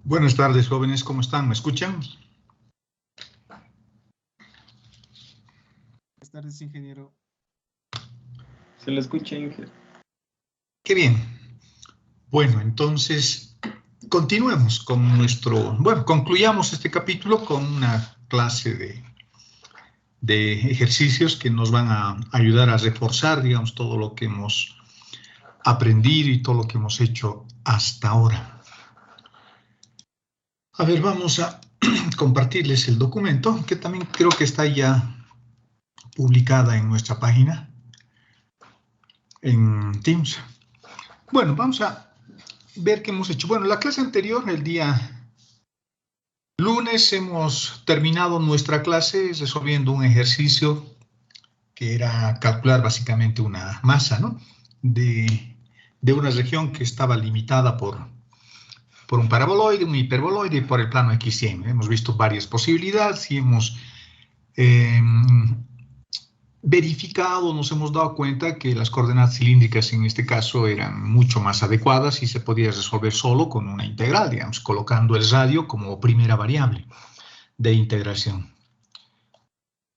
Buenas tardes, jóvenes, ¿cómo están? ¿Me escuchan? Buenas tardes, ingeniero. Se le escucha, ingeniero. Qué bien. Bueno, entonces, continuemos con concluyamos este capítulo con una clase de ejercicios que nos van a ayudar a reforzar, digamos, todo lo que hemos aprendido y todo lo que hemos hecho hasta ahora. A ver, vamos a compartirles el documento, que también creo que está ya publicada en nuestra página, en Teams. Bueno, vamos a ver qué hemos hecho. Bueno, la clase anterior, el día lunes, hemos terminado nuestra clase resolviendo un ejercicio que era calcular básicamente una masa, ¿no? de una región que estaba limitada por un paraboloide, un hiperboloide y por el plano x100. Hemos visto varias posibilidades y hemos verificado, nos hemos dado cuenta que las coordenadas cilíndricas en este caso eran mucho más adecuadas y se podía resolver solo con una integral, digamos, colocando el radio como primera variable de integración.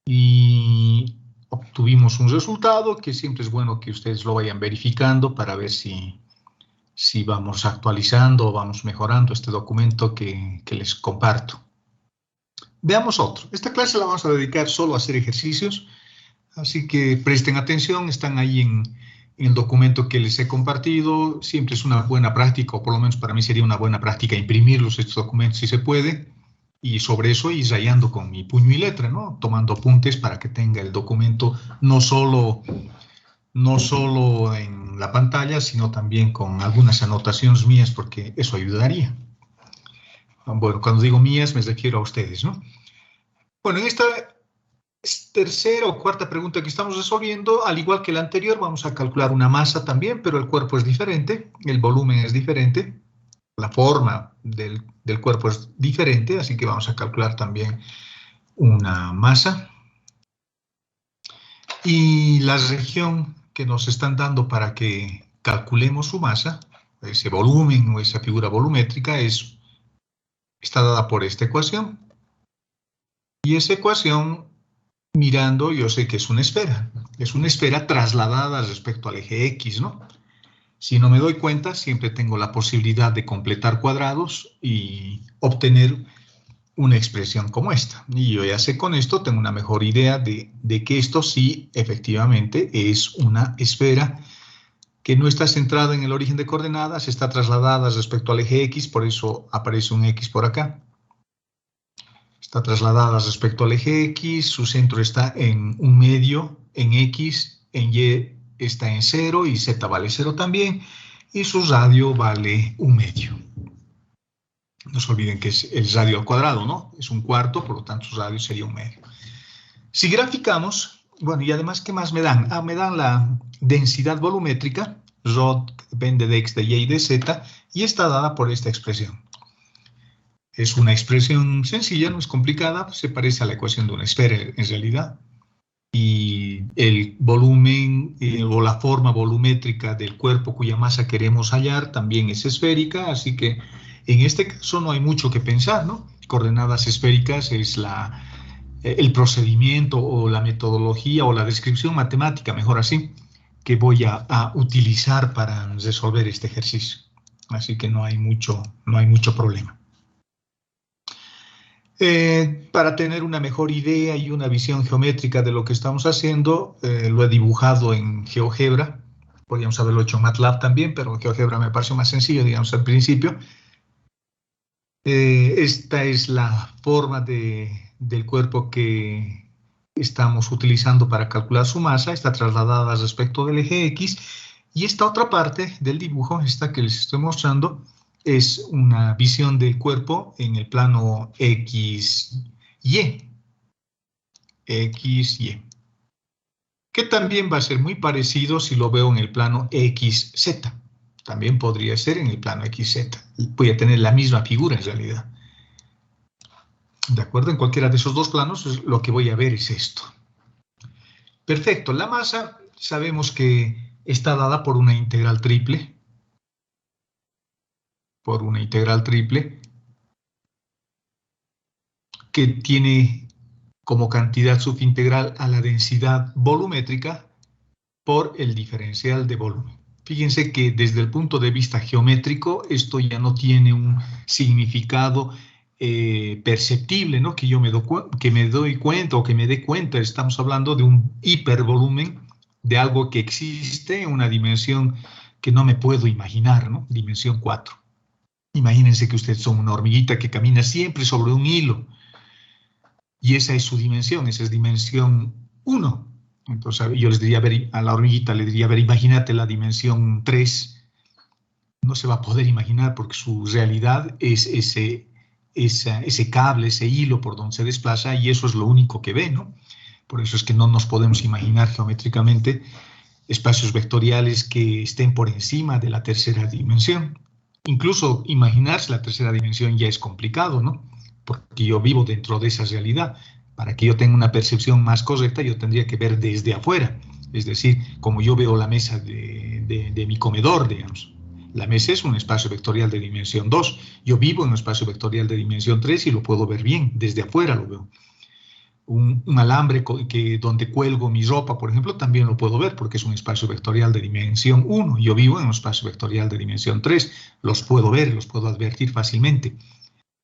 Y obtuvimos un resultado que siempre es bueno que ustedes lo vayan verificando para ver si vamos actualizando o vamos mejorando este documento que les comparto. Veamos otro. Esta clase la vamos a dedicar solo a hacer ejercicios. Así que presten atención, están ahí en el documento que les he compartido. Siempre es una buena práctica, o por lo menos para mí sería una buena práctica imprimirlos estos documentos si se puede, y sobre eso ir rayando con mi puño y letra, ¿no? Tomando apuntes para que tenga el documento no solo en la pantalla, sino también con algunas anotaciones mías, porque eso ayudaría. Bueno, cuando digo mías me refiero a ustedes, ¿no? Bueno, en esta tercera o cuarta pregunta que estamos resolviendo, al igual que la anterior, vamos a calcular una masa también, pero el cuerpo es diferente, el volumen es diferente, la forma del cuerpo es diferente, así que vamos a calcular también una masa. Y la región que nos están dando para que calculemos su masa, ese volumen o esa figura volumétrica, está dada por esta ecuación. Y esa ecuación, mirando, yo sé que es una esfera trasladada respecto al eje X, ¿no? Si no me doy cuenta, siempre tengo la posibilidad de completar cuadrados y obtener una expresión como esta. Y yo ya sé con esto, tengo una mejor idea de que esto sí, efectivamente, es una esfera que no está centrada en el origen de coordenadas, está trasladada respecto al eje X, por eso aparece un X por acá. Está trasladada respecto al eje X, su centro está en un medio, en X, en Y está en 0 y Z vale 0 también, y su radio vale un medio. No se olviden que es el radio al cuadrado, ¿no? Es un cuarto, por lo tanto su radio sería un medio. Si graficamos, bueno, y además, ¿qué más me dan? Me dan la densidad volumétrica, ρ depende de X, de Y y de Z, y está dada por esta expresión. Es una expresión sencilla, no es complicada, se parece a la ecuación de una esfera en realidad. Y el volumen o la forma volumétrica del cuerpo cuya masa queremos hallar también es esférica, así que en este caso no hay mucho que pensar, ¿no? Coordenadas esféricas es el procedimiento o la metodología o la descripción matemática, mejor así, que voy a utilizar para resolver este ejercicio. Así que no hay mucho problema. Para tener una mejor idea y una visión geométrica de lo que estamos haciendo, lo he dibujado en GeoGebra. Podríamos haberlo hecho en MATLAB también, pero en GeoGebra me pareció más sencillo, digamos, al principio. Esta es la forma del cuerpo que estamos utilizando para calcular su masa. Está trasladada respecto del eje X. Y esta otra parte del dibujo, esta que les estoy mostrando, es una visión del cuerpo en el plano XY. XY. Que también va a ser muy parecido si lo veo en el plano XZ. También podría ser en el plano XZ. Voy a tener la misma figura en realidad. ¿De acuerdo? En cualquiera de esos dos planos lo que voy a ver es esto. Perfecto. La masa sabemos que está dada por una integral triple. que tiene como cantidad subintegral a la densidad volumétrica por el diferencial de volumen. Fíjense que desde el punto de vista geométrico esto ya no tiene un significado perceptible, ¿no? Que me doy cuenta o que me dé cuenta. Estamos hablando de un hipervolumen, de algo que existe en una dimensión que no me puedo imaginar, ¿no? Dimensión 4. Imagínense que ustedes son una hormiguita que camina siempre sobre un hilo. Y esa es su dimensión, esa es dimensión 1. Entonces yo les diría, a la hormiguita le diría, a ver, imagínate la dimensión 3. No se va a poder imaginar porque su realidad es ese cable, ese hilo por donde se desplaza, y eso es lo único que ve, ¿no? Por eso es que no nos podemos imaginar geométricamente espacios vectoriales que estén por encima de la tercera dimensión. Incluso imaginarse la tercera dimensión ya es complicado, ¿no? Porque yo vivo dentro de esa realidad. Para que yo tenga una percepción más correcta, yo tendría que ver desde afuera. Es decir, como yo veo la mesa de mi comedor, digamos. La mesa es un espacio vectorial de dimensión 2. Yo vivo en un espacio vectorial de dimensión 3 y lo puedo ver bien. Desde afuera lo veo. Un alambre donde cuelgo mi ropa, por ejemplo, también lo puedo ver porque es un espacio vectorial de dimensión 1. Yo vivo en un espacio vectorial de dimensión 3. Los puedo ver, los puedo advertir fácilmente.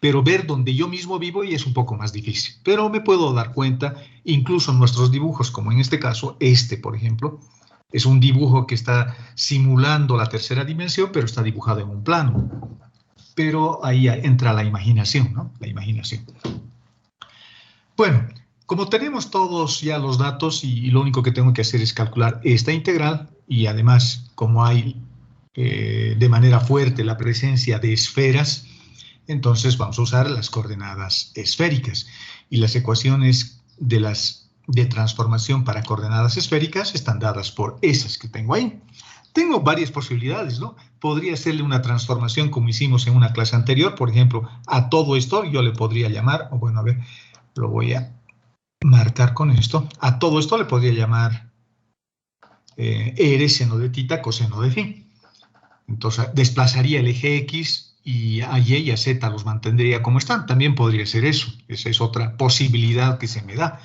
Pero ver donde yo mismo vivo y es un poco más difícil. Pero me puedo dar cuenta, incluso en nuestros dibujos, como en este caso, por ejemplo, es un dibujo que está simulando la tercera dimensión, pero está dibujado en un plano. Pero ahí entra la imaginación, ¿no? La imaginación. Bueno, como tenemos todos ya los datos y lo único que tengo que hacer es calcular esta integral, y además, como hay de manera fuerte la presencia de esferas, entonces vamos a usar las coordenadas esféricas. Y las ecuaciones de transformación para coordenadas esféricas están dadas por esas que tengo ahí. Tengo varias posibilidades, ¿no? Podría hacerle una transformación como hicimos en una clase anterior. Por ejemplo, a todo esto yo le podría llamar, o bueno, a ver, lo voy a marcar con esto. A todo esto le podría llamar R seno de tita coseno de phi. Entonces desplazaría el eje X y a Y y a Z los mantendría como están. También podría ser eso. Esa es otra posibilidad que se me da.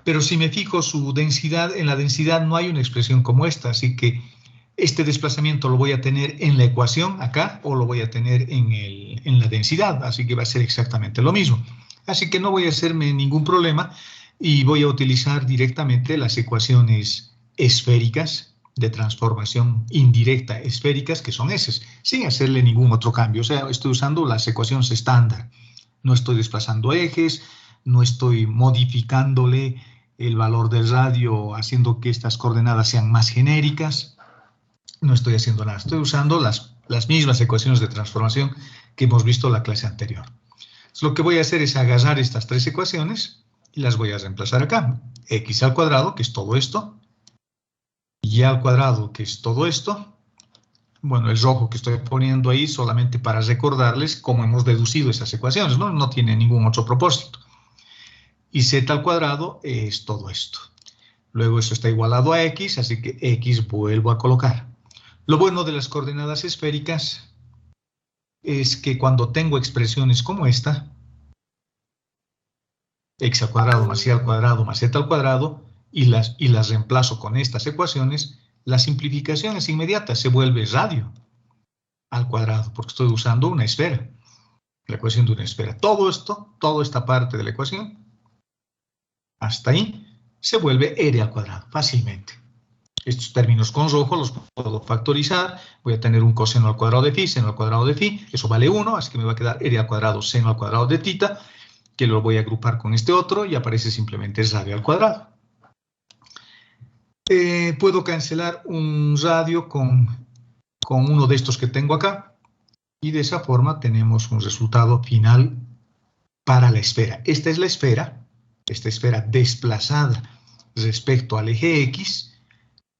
Pero si me fijo su densidad, en la densidad no hay una expresión como esta, así que este desplazamiento lo voy a tener en la ecuación acá o lo voy a tener en la densidad, así que va a ser exactamente lo mismo. Así que no voy a hacerme ningún problema y voy a utilizar directamente las ecuaciones esféricas de transformación indirecta esféricas, que son esas, sin hacerle ningún otro cambio. O sea, estoy usando las ecuaciones estándar. No estoy desplazando ejes, no estoy modificándole el valor del radio, haciendo que estas coordenadas sean más genéricas. No estoy haciendo nada. Estoy usando las mismas ecuaciones de transformación que hemos visto en la clase anterior. Entonces, lo que voy a hacer es agarrar estas tres ecuaciones y las voy a reemplazar acá. X al cuadrado, que es todo esto. Y al cuadrado, que es todo esto. Bueno, el rojo que estoy poniendo ahí solamente para recordarles cómo hemos deducido esas ecuaciones, ¿no? No tiene ningún otro propósito. Y z al cuadrado es todo esto. Luego eso está igualado a x, así que x vuelvo a colocar. Lo bueno de las coordenadas esféricas es que cuando tengo expresiones como esta, x al cuadrado más y al cuadrado más z al cuadrado, y las reemplazo con estas ecuaciones, la simplificación es inmediata, se vuelve radio al cuadrado, porque estoy usando una esfera, la ecuación de una esfera. Todo esto, toda esta parte de la ecuación, hasta ahí, se vuelve r al cuadrado, fácilmente. Estos términos con rojo los puedo factorizar, voy a tener un coseno al cuadrado de phi, seno al cuadrado de phi, eso vale 1, así que me va a quedar r al cuadrado seno al cuadrado de tita, que lo voy a agrupar con este otro y aparece simplemente radio al cuadrado. Puedo cancelar un radio con uno de estos que tengo acá y de esa forma tenemos un resultado final para la esfera. Esta es la esfera, esta esfera desplazada respecto al eje X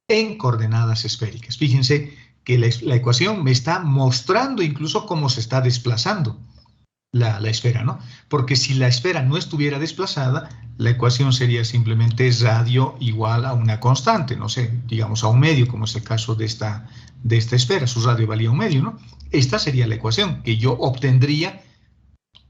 en coordenadas esféricas. Fíjense que la ecuación me está mostrando incluso cómo se está desplazando la esfera, ¿no? Porque si la esfera no estuviera desplazada, la ecuación sería simplemente radio igual a una constante, no sé, digamos a un medio, como es el caso de esta esfera, su radio valía un medio, ¿no? Esta sería la ecuación que yo obtendría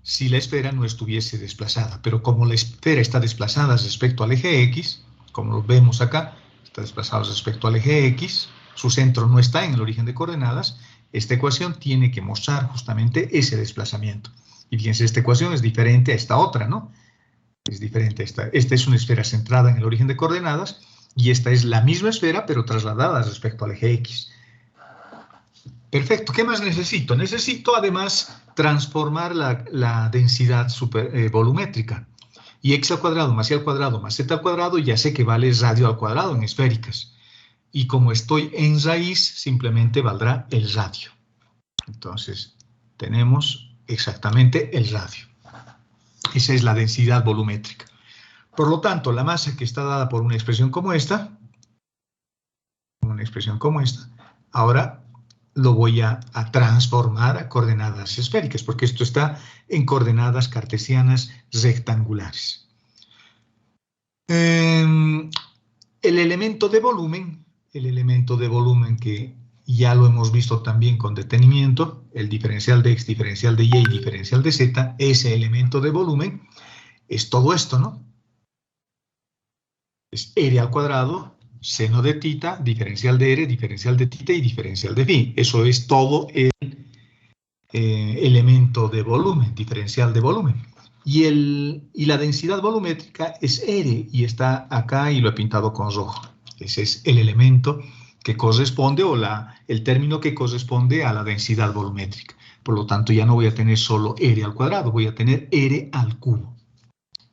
si la esfera no estuviese desplazada. Pero como la esfera está desplazada respecto al eje X, como lo vemos acá, está desplazado respecto al eje X, su centro no está en el origen de coordenadas, esta ecuación tiene que mostrar justamente ese desplazamiento. Y fíjense, esta ecuación es diferente a esta otra, ¿no? Es diferente a esta. Esta es una esfera centrada en el origen de coordenadas y esta es la misma esfera, pero trasladada respecto al eje X. Perfecto. ¿Qué más necesito? Necesito además transformar la densidad volumétrica. Y x al cuadrado más y al cuadrado más z al cuadrado ya sé que vale radio al cuadrado en esféricas. Y como estoy en raíz, simplemente valdrá el radio. Entonces, tenemos exactamente el radio. Esa es la densidad volumétrica. Por lo tanto, la masa que está dada por una expresión como esta, ahora lo voy a transformar a coordenadas esféricas, porque esto está en coordenadas cartesianas rectangulares. El elemento de volumen que ya lo hemos visto también con detenimiento, el diferencial de x, diferencial de y y diferencial de z, ese elemento de volumen es todo esto, ¿no? Es r al cuadrado, seno de tita, diferencial de r, diferencial de tita y diferencial de phi. Eso es todo el elemento de volumen, diferencial de volumen. Y la densidad volumétrica es r, y está acá y lo he pintado con rojo. Ese es el elemento que corresponde, o el término que corresponde a la densidad volumétrica. Por lo tanto, ya no voy a tener solo r al cuadrado, voy a tener r al cubo.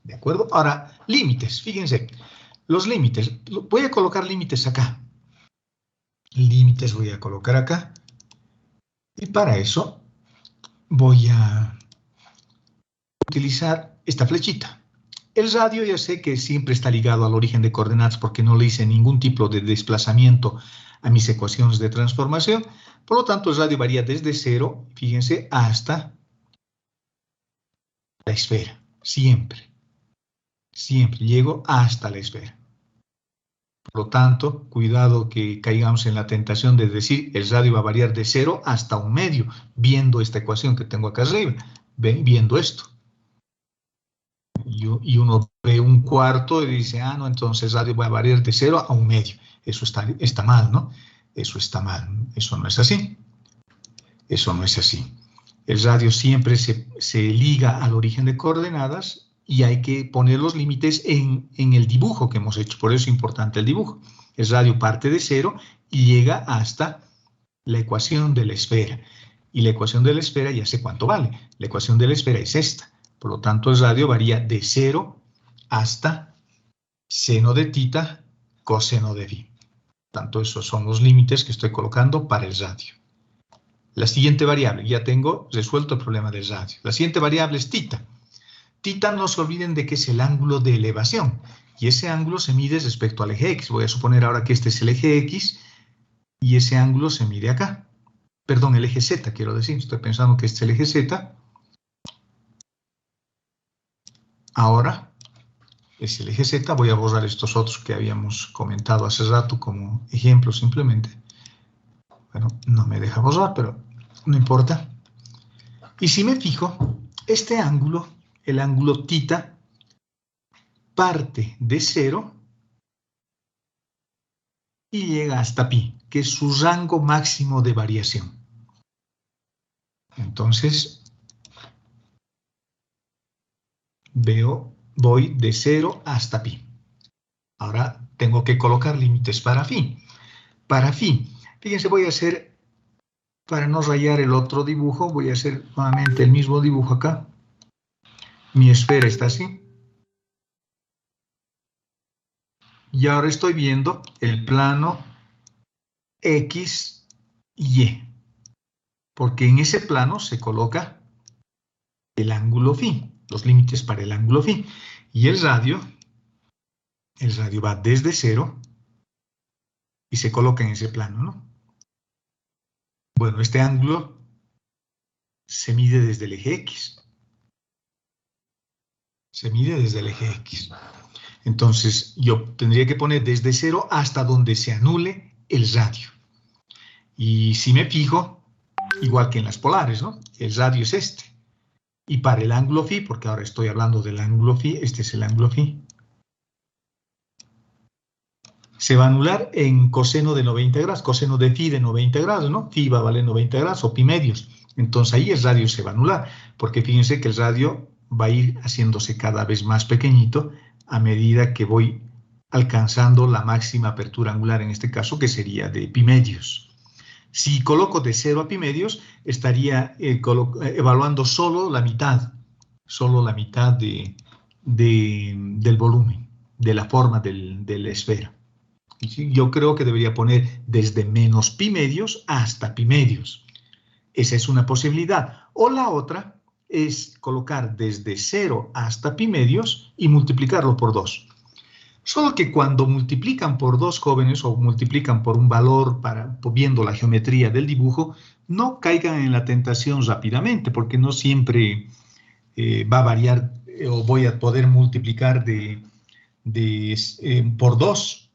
¿De acuerdo? Ahora, límites, fíjense. Los límites, voy a colocar límites acá. Límites voy a colocar acá. Y para eso voy a utilizar esta flechita. El radio ya sé que siempre está ligado al origen de coordenadas porque no le hice ningún tipo de desplazamiento a mis ecuaciones de transformación. Por lo tanto, el radio varía desde 0, fíjense, hasta la esfera. Siempre. Siempre llego hasta la esfera. Por lo tanto, cuidado que caigamos en la tentación de decir el radio va a variar de 0 hasta 1/2, viendo esta ecuación que tengo acá arriba, viendo esto. Y uno ve 1/4 y dice, no, entonces el radio va a variar de 0 a 1/2. Eso está mal, ¿no? Eso está mal. Eso no es así. Eso no es así. El radio siempre se liga al origen de coordenadas y hay que poner los límites en el dibujo que hemos hecho. Por eso es importante el dibujo. El radio parte de 0 y llega hasta la ecuación de la esfera. Y la ecuación de la esfera ya sé cuánto vale. La ecuación de la esfera es esta. Por lo tanto, el radio varía de 0 hasta seno de tita, coseno de phi. Tanto esos son los límites que estoy colocando para el radio. La siguiente variable, ya tengo resuelto el problema del radio. La siguiente variable es tita. Tita, no se olviden de que es el ángulo de elevación. Y ese ángulo se mide respecto al eje X. Voy a suponer ahora que este es el eje X y ese ángulo se mide acá. Perdón, el eje Z, quiero decir. Estoy pensando que este es el eje Z. Ahora es el eje Z. Voy a borrar estos otros que habíamos comentado hace rato como ejemplo simplemente. Bueno, no me deja borrar, pero no importa. Y si me fijo, este ángulo, el ángulo tita, parte de 0 y llega hasta pi, que es su rango máximo de variación. Entonces, voy de 0 hasta pi. Ahora tengo que colocar límites para phi. Para phi, fíjense, voy a hacer, para no rayar el otro dibujo, voy a hacer nuevamente el mismo dibujo acá. Mi esfera está así. Y ahora estoy viendo el plano X y Y. Porque en ese plano se coloca el ángulo phi, los límites para el ángulo phi. Y el radio va desde 0 y se coloca en ese plano, ¿no? Bueno, este ángulo se mide desde el eje X. Se mide desde el eje X. Entonces, yo tendría que poner desde 0 hasta donde se anule el radio. Y si me fijo, igual que en las polares, ¿no? El radio es este. Y para el ángulo φ, porque ahora estoy hablando del ángulo φ, este es el ángulo φ, se va a anular en coseno de 90 grados, coseno de φ de 90 grados, ¿no? Φ va a valer 90 grados o pi medios. Entonces ahí el radio se va a anular, porque fíjense que el radio va a ir haciéndose cada vez más pequeñito a medida que voy alcanzando la máxima apertura angular, en este caso, que sería de pi medios. Si coloco de 0 a pi medios, estaría evaluando solo la mitad del volumen, de la forma de la esfera. Yo creo que debería poner desde menos pi medios hasta pi medios. Esa es una posibilidad. O la otra es colocar desde 0 hasta pi medios y multiplicarlo por 2. Solo que cuando multiplican por 2, jóvenes, o multiplican por un valor viendo la geometría del dibujo, no caigan en la tentación rápidamente, porque no siempre va a variar o voy a poder multiplicar por 2.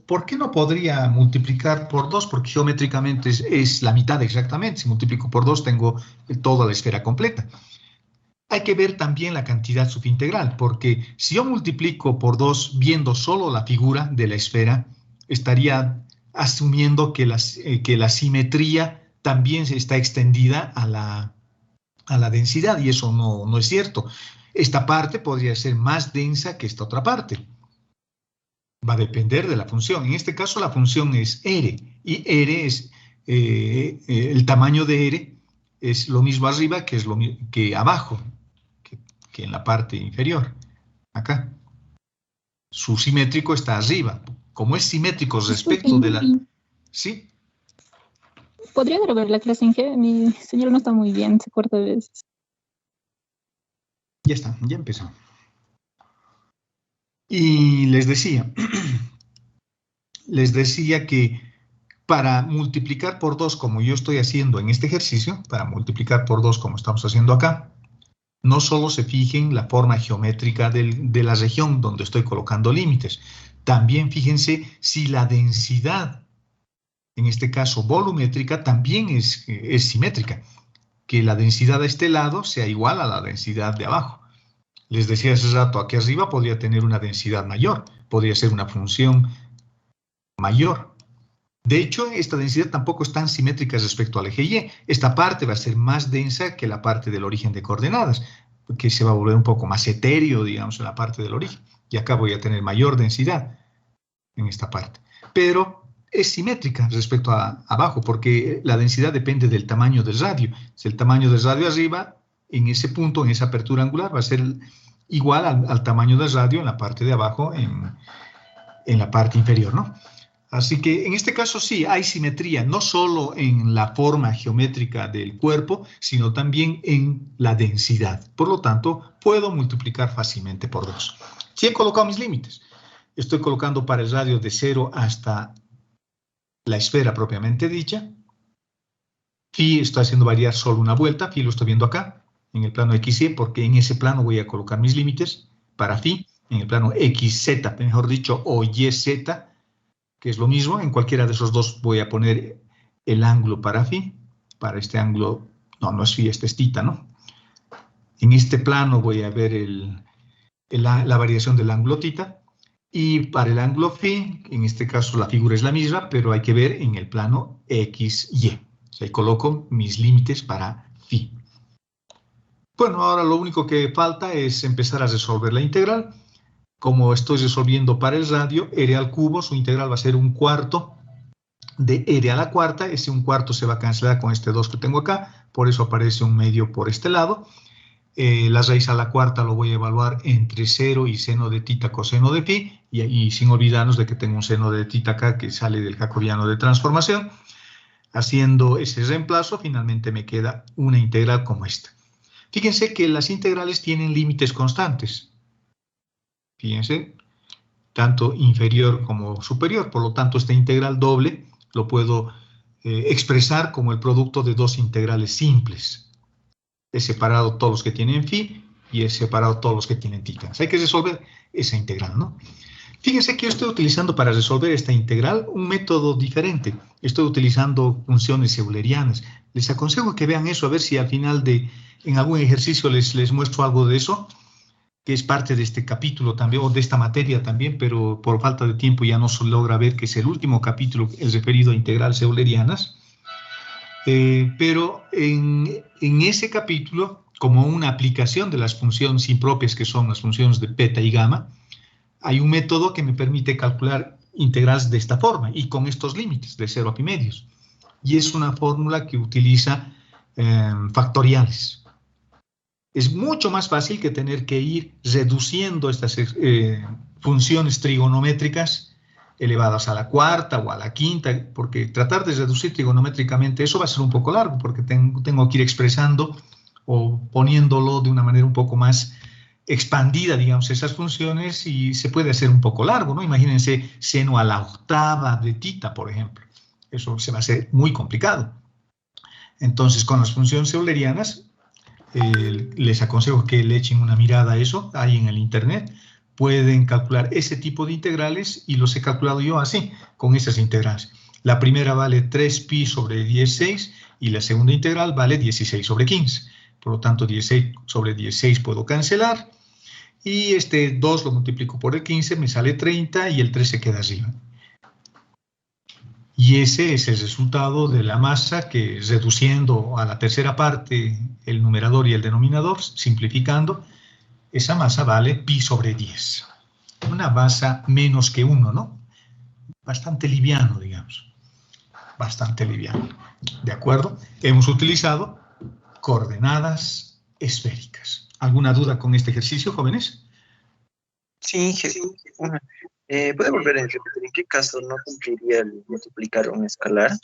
¿Por qué no podría multiplicar por 2? Porque geométricamente es la mitad exactamente. Si multiplico por 2 tengo toda la esfera completa. Hay que ver también la cantidad subintegral, porque si yo multiplico por 2 viendo solo la figura de la esfera, estaría asumiendo que la simetría también está extendida a la densidad, y eso no es cierto. Esta parte podría ser más densa que esta otra parte. Va a depender de la función. En este caso la función es R, y R es el tamaño de R es lo mismo arriba que abajo, que en la parte inferior. Acá. Su simétrico está arriba. Como es simétrico respecto de la... ¿Sí? ¿Podría grabar la clase en G? Mi señal no está muy bien, se corta a veces. Ya está, ya empezó. Y les decía que para multiplicar por 2, como yo estoy haciendo en este ejercicio, para multiplicar por 2 como estamos haciendo acá, no solo se fijen la forma geométrica de la región donde estoy colocando límites, también fíjense si la densidad, en este caso volumétrica, también es simétrica, que la densidad de este lado sea igual a la densidad de abajo. Les decía hace rato, aquí arriba podría tener una densidad mayor, podría ser una función mayor. De hecho, esta densidad tampoco es tan simétrica respecto al eje Y. Esta parte va a ser más densa que la parte del origen de coordenadas, que se va a volver un poco más etéreo, digamos, en la parte del origen. Y acá voy a tener mayor densidad en esta parte. Pero es simétrica respecto a abajo, porque la densidad depende del tamaño del radio. Si el tamaño del radio arriba, en ese punto, en esa apertura angular, va a ser igual al tamaño del radio en la parte de abajo, en la parte inferior, ¿no? Así que en este caso sí hay simetría, no solo en la forma geométrica del cuerpo, sino también en la densidad. Por lo tanto, puedo multiplicar fácilmente por 2. Si he colocado mis límites, estoy colocando para el radio de 0 hasta la esfera propiamente dicha. Phi estoy haciendo variar solo una vuelta, phi lo estoy viendo acá, en el plano XY, porque en ese plano voy a colocar mis límites para phi, en el plano XZ, mejor dicho, o YZ, que es lo mismo. En cualquiera de esos dos voy a poner el ángulo para phi, para este ángulo, no es phi, este es θ, ¿no? En este plano voy a ver la variación del ángulo θ, y para el ángulo phi, en este caso la figura es la misma, pero hay que ver en el plano XY. O sea, ahí coloco mis límites para phi. Bueno, ahora lo único que falta es empezar a resolver la integral. Como estoy resolviendo para el radio, r al cubo, su integral va a ser 1/4 de r a la cuarta. Ese 1/4 se va a cancelar con este 2 que tengo acá, por eso aparece 1/2 por este lado. La raíz a la cuarta lo voy a evaluar entre 0 y seno de θ coseno de phi, y sin olvidarnos de que tengo un seno de θ acá que sale del jacobiano de transformación. Haciendo ese reemplazo, finalmente me queda una integral como esta. Fíjense que las integrales tienen límites constantes. Fíjense, tanto inferior como superior. Por lo tanto, esta integral doble lo puedo expresar como el producto de dos integrales simples. He separado todos los que tienen phi y he separado todos los que tienen θ. Hay que resolver esa integral, ¿no? Fíjense que yo estoy utilizando para resolver esta integral un método diferente. Estoy utilizando funciones eulerianas. Les aconsejo que vean eso, a ver si al final en algún ejercicio les muestro algo de eso, que es parte de este capítulo también, o de esta materia también, pero por falta de tiempo ya no se logra ver, que es el último capítulo, el referido a integrales eulerianas. Pero en ese capítulo, como una aplicación de las funciones impropias, que son las funciones de beta y gamma, hay un método que me permite calcular integrales de esta forma y con estos límites de 0 a pi medios. Y es una fórmula que utiliza factoriales. Es mucho más fácil que tener que ir reduciendo estas funciones trigonométricas elevadas a la cuarta o a la quinta, porque tratar de reducir trigonométricamente eso va a ser un poco largo, porque tengo que ir expresando o poniéndolo de una manera un poco más expandida, digamos, esas funciones, y se puede hacer un poco largo, ¿no? Imagínense seno a la octava de tita, por ejemplo. Eso se va a hacer muy complicado. Entonces, con las funciones eulerianas, les aconsejo que le echen una mirada a eso, ahí en el internet. Pueden calcular ese tipo de integrales, y los he calculado yo así, con esas integrales. La primera vale 3pi sobre 16, y la segunda integral vale 16 sobre 15. Por lo tanto, 16 sobre 16 puedo cancelar, y este 2 lo multiplico por el 15, me sale 30, y el 3 se queda arriba. Y ese es el resultado de la masa, que reduciendo a la tercera parte el numerador y el denominador, simplificando, esa masa vale pi sobre 10. Una masa menos que 1, ¿no? Bastante liviano, digamos. Bastante liviano. ¿De acuerdo? Hemos utilizado coordenadas esféricas. ¿Alguna duda con este ejercicio, jóvenes? Sí, ¿puede volver a repetir en qué caso no cumpliría el multiplicar un escalar?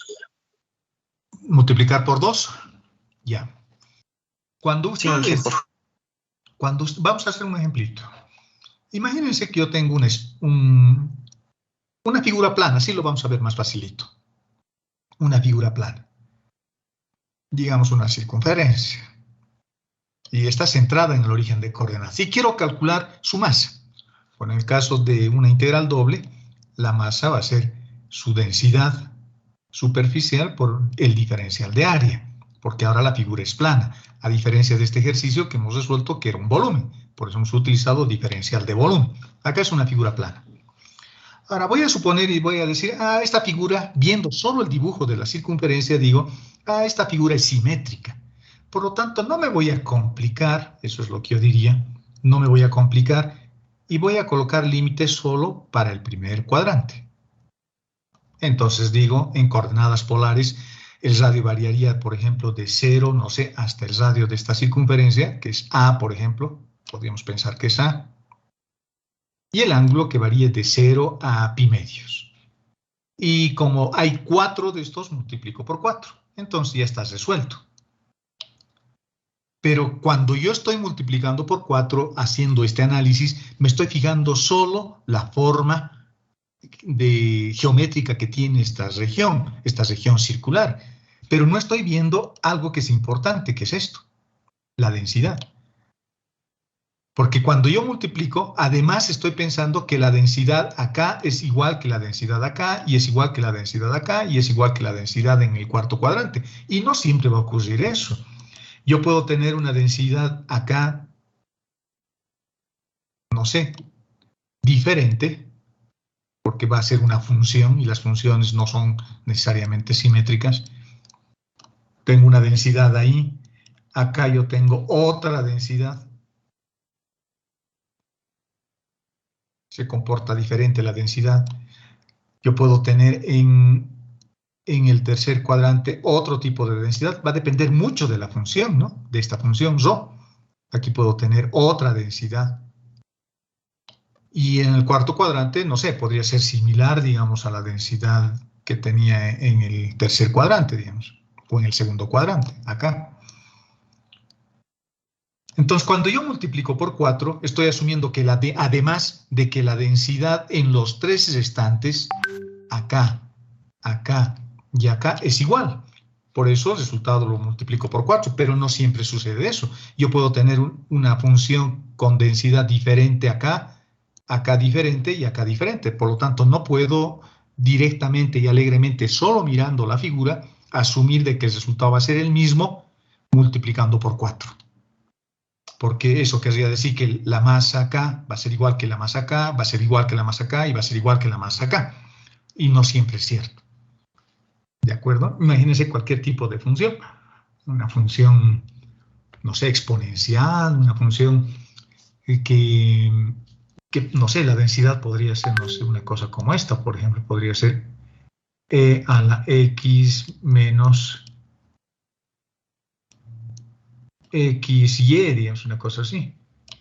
Multiplicar por 2. Ya. Cuando vamos a hacer un ejemplito. Imagínense que yo tengo una figura plana, así lo vamos a ver más facilito. Una figura plana. Digamos una circunferencia. Y está centrada en el origen de coordenadas. Y quiero calcular su masa. En el caso de una integral doble, la masa va a ser su densidad superficial por el diferencial de área, porque ahora la figura es plana, a diferencia de este ejercicio que hemos resuelto que era un volumen. Por eso hemos utilizado diferencial de volumen. Acá es una figura plana. Ahora voy a suponer y voy a decir, esta figura, viendo solo el dibujo de la circunferencia, digo, esta figura es simétrica. Por lo tanto, no me voy a complicar, eso es lo que yo diría, no me voy a complicar, y voy a colocar límites solo para el primer cuadrante. Entonces digo, en coordenadas polares, el radio variaría, por ejemplo, de 0, no sé, hasta el radio de esta circunferencia, que es A, por ejemplo, podríamos pensar que es A, y el ángulo que varíe de 0 a pi medios. Y como hay 4 de estos, multiplico por 4. Entonces ya está resuelto. Pero cuando yo estoy multiplicando por 4, haciendo este análisis, me estoy fijando solo la forma geométrica que tiene esta región circular. Pero no estoy viendo algo que es importante, que es esto, la densidad. Porque cuando yo multiplico, además estoy pensando que la densidad acá es igual que la densidad acá, y es igual que la densidad acá, y es igual que la densidad en el cuarto cuadrante. Y no siempre va a ocurrir eso. Yo puedo tener una densidad acá, no sé, diferente, porque va a ser una función y las funciones no son necesariamente simétricas. Tengo una densidad ahí, acá yo tengo otra densidad. Se comporta diferente la densidad. Yo puedo tener en el tercer cuadrante otro tipo de densidad. Va a depender mucho de la función, ¿no? De esta función ρ. Aquí puedo tener otra densidad. Y en el cuarto cuadrante, no sé, podría ser similar, digamos, a la densidad que tenía en el tercer cuadrante, digamos, o en el segundo cuadrante, acá. Entonces, cuando yo multiplico por 4, estoy asumiendo que además de que la densidad en los tres restantes, acá, acá y acá, es igual. Por eso el resultado lo multiplico por 4, pero no siempre sucede eso. Yo puedo tener una función con densidad diferente acá acá diferente y acá diferente. Por lo tanto, no puedo directamente y alegremente, solo mirando la figura, asumir de que el resultado va a ser el mismo multiplicando por 4. Porque eso querría decir que la masa acá va a ser igual que la masa acá, va a ser igual que la masa acá y va a ser igual que la masa acá. Y no siempre es cierto. ¿De acuerdo? Imagínense cualquier tipo de función. Una función, no sé, exponencial, una función que no sé, la densidad podría ser, no sé, una cosa como esta, por ejemplo, podría ser e a la x menos xy, digamos, una cosa así.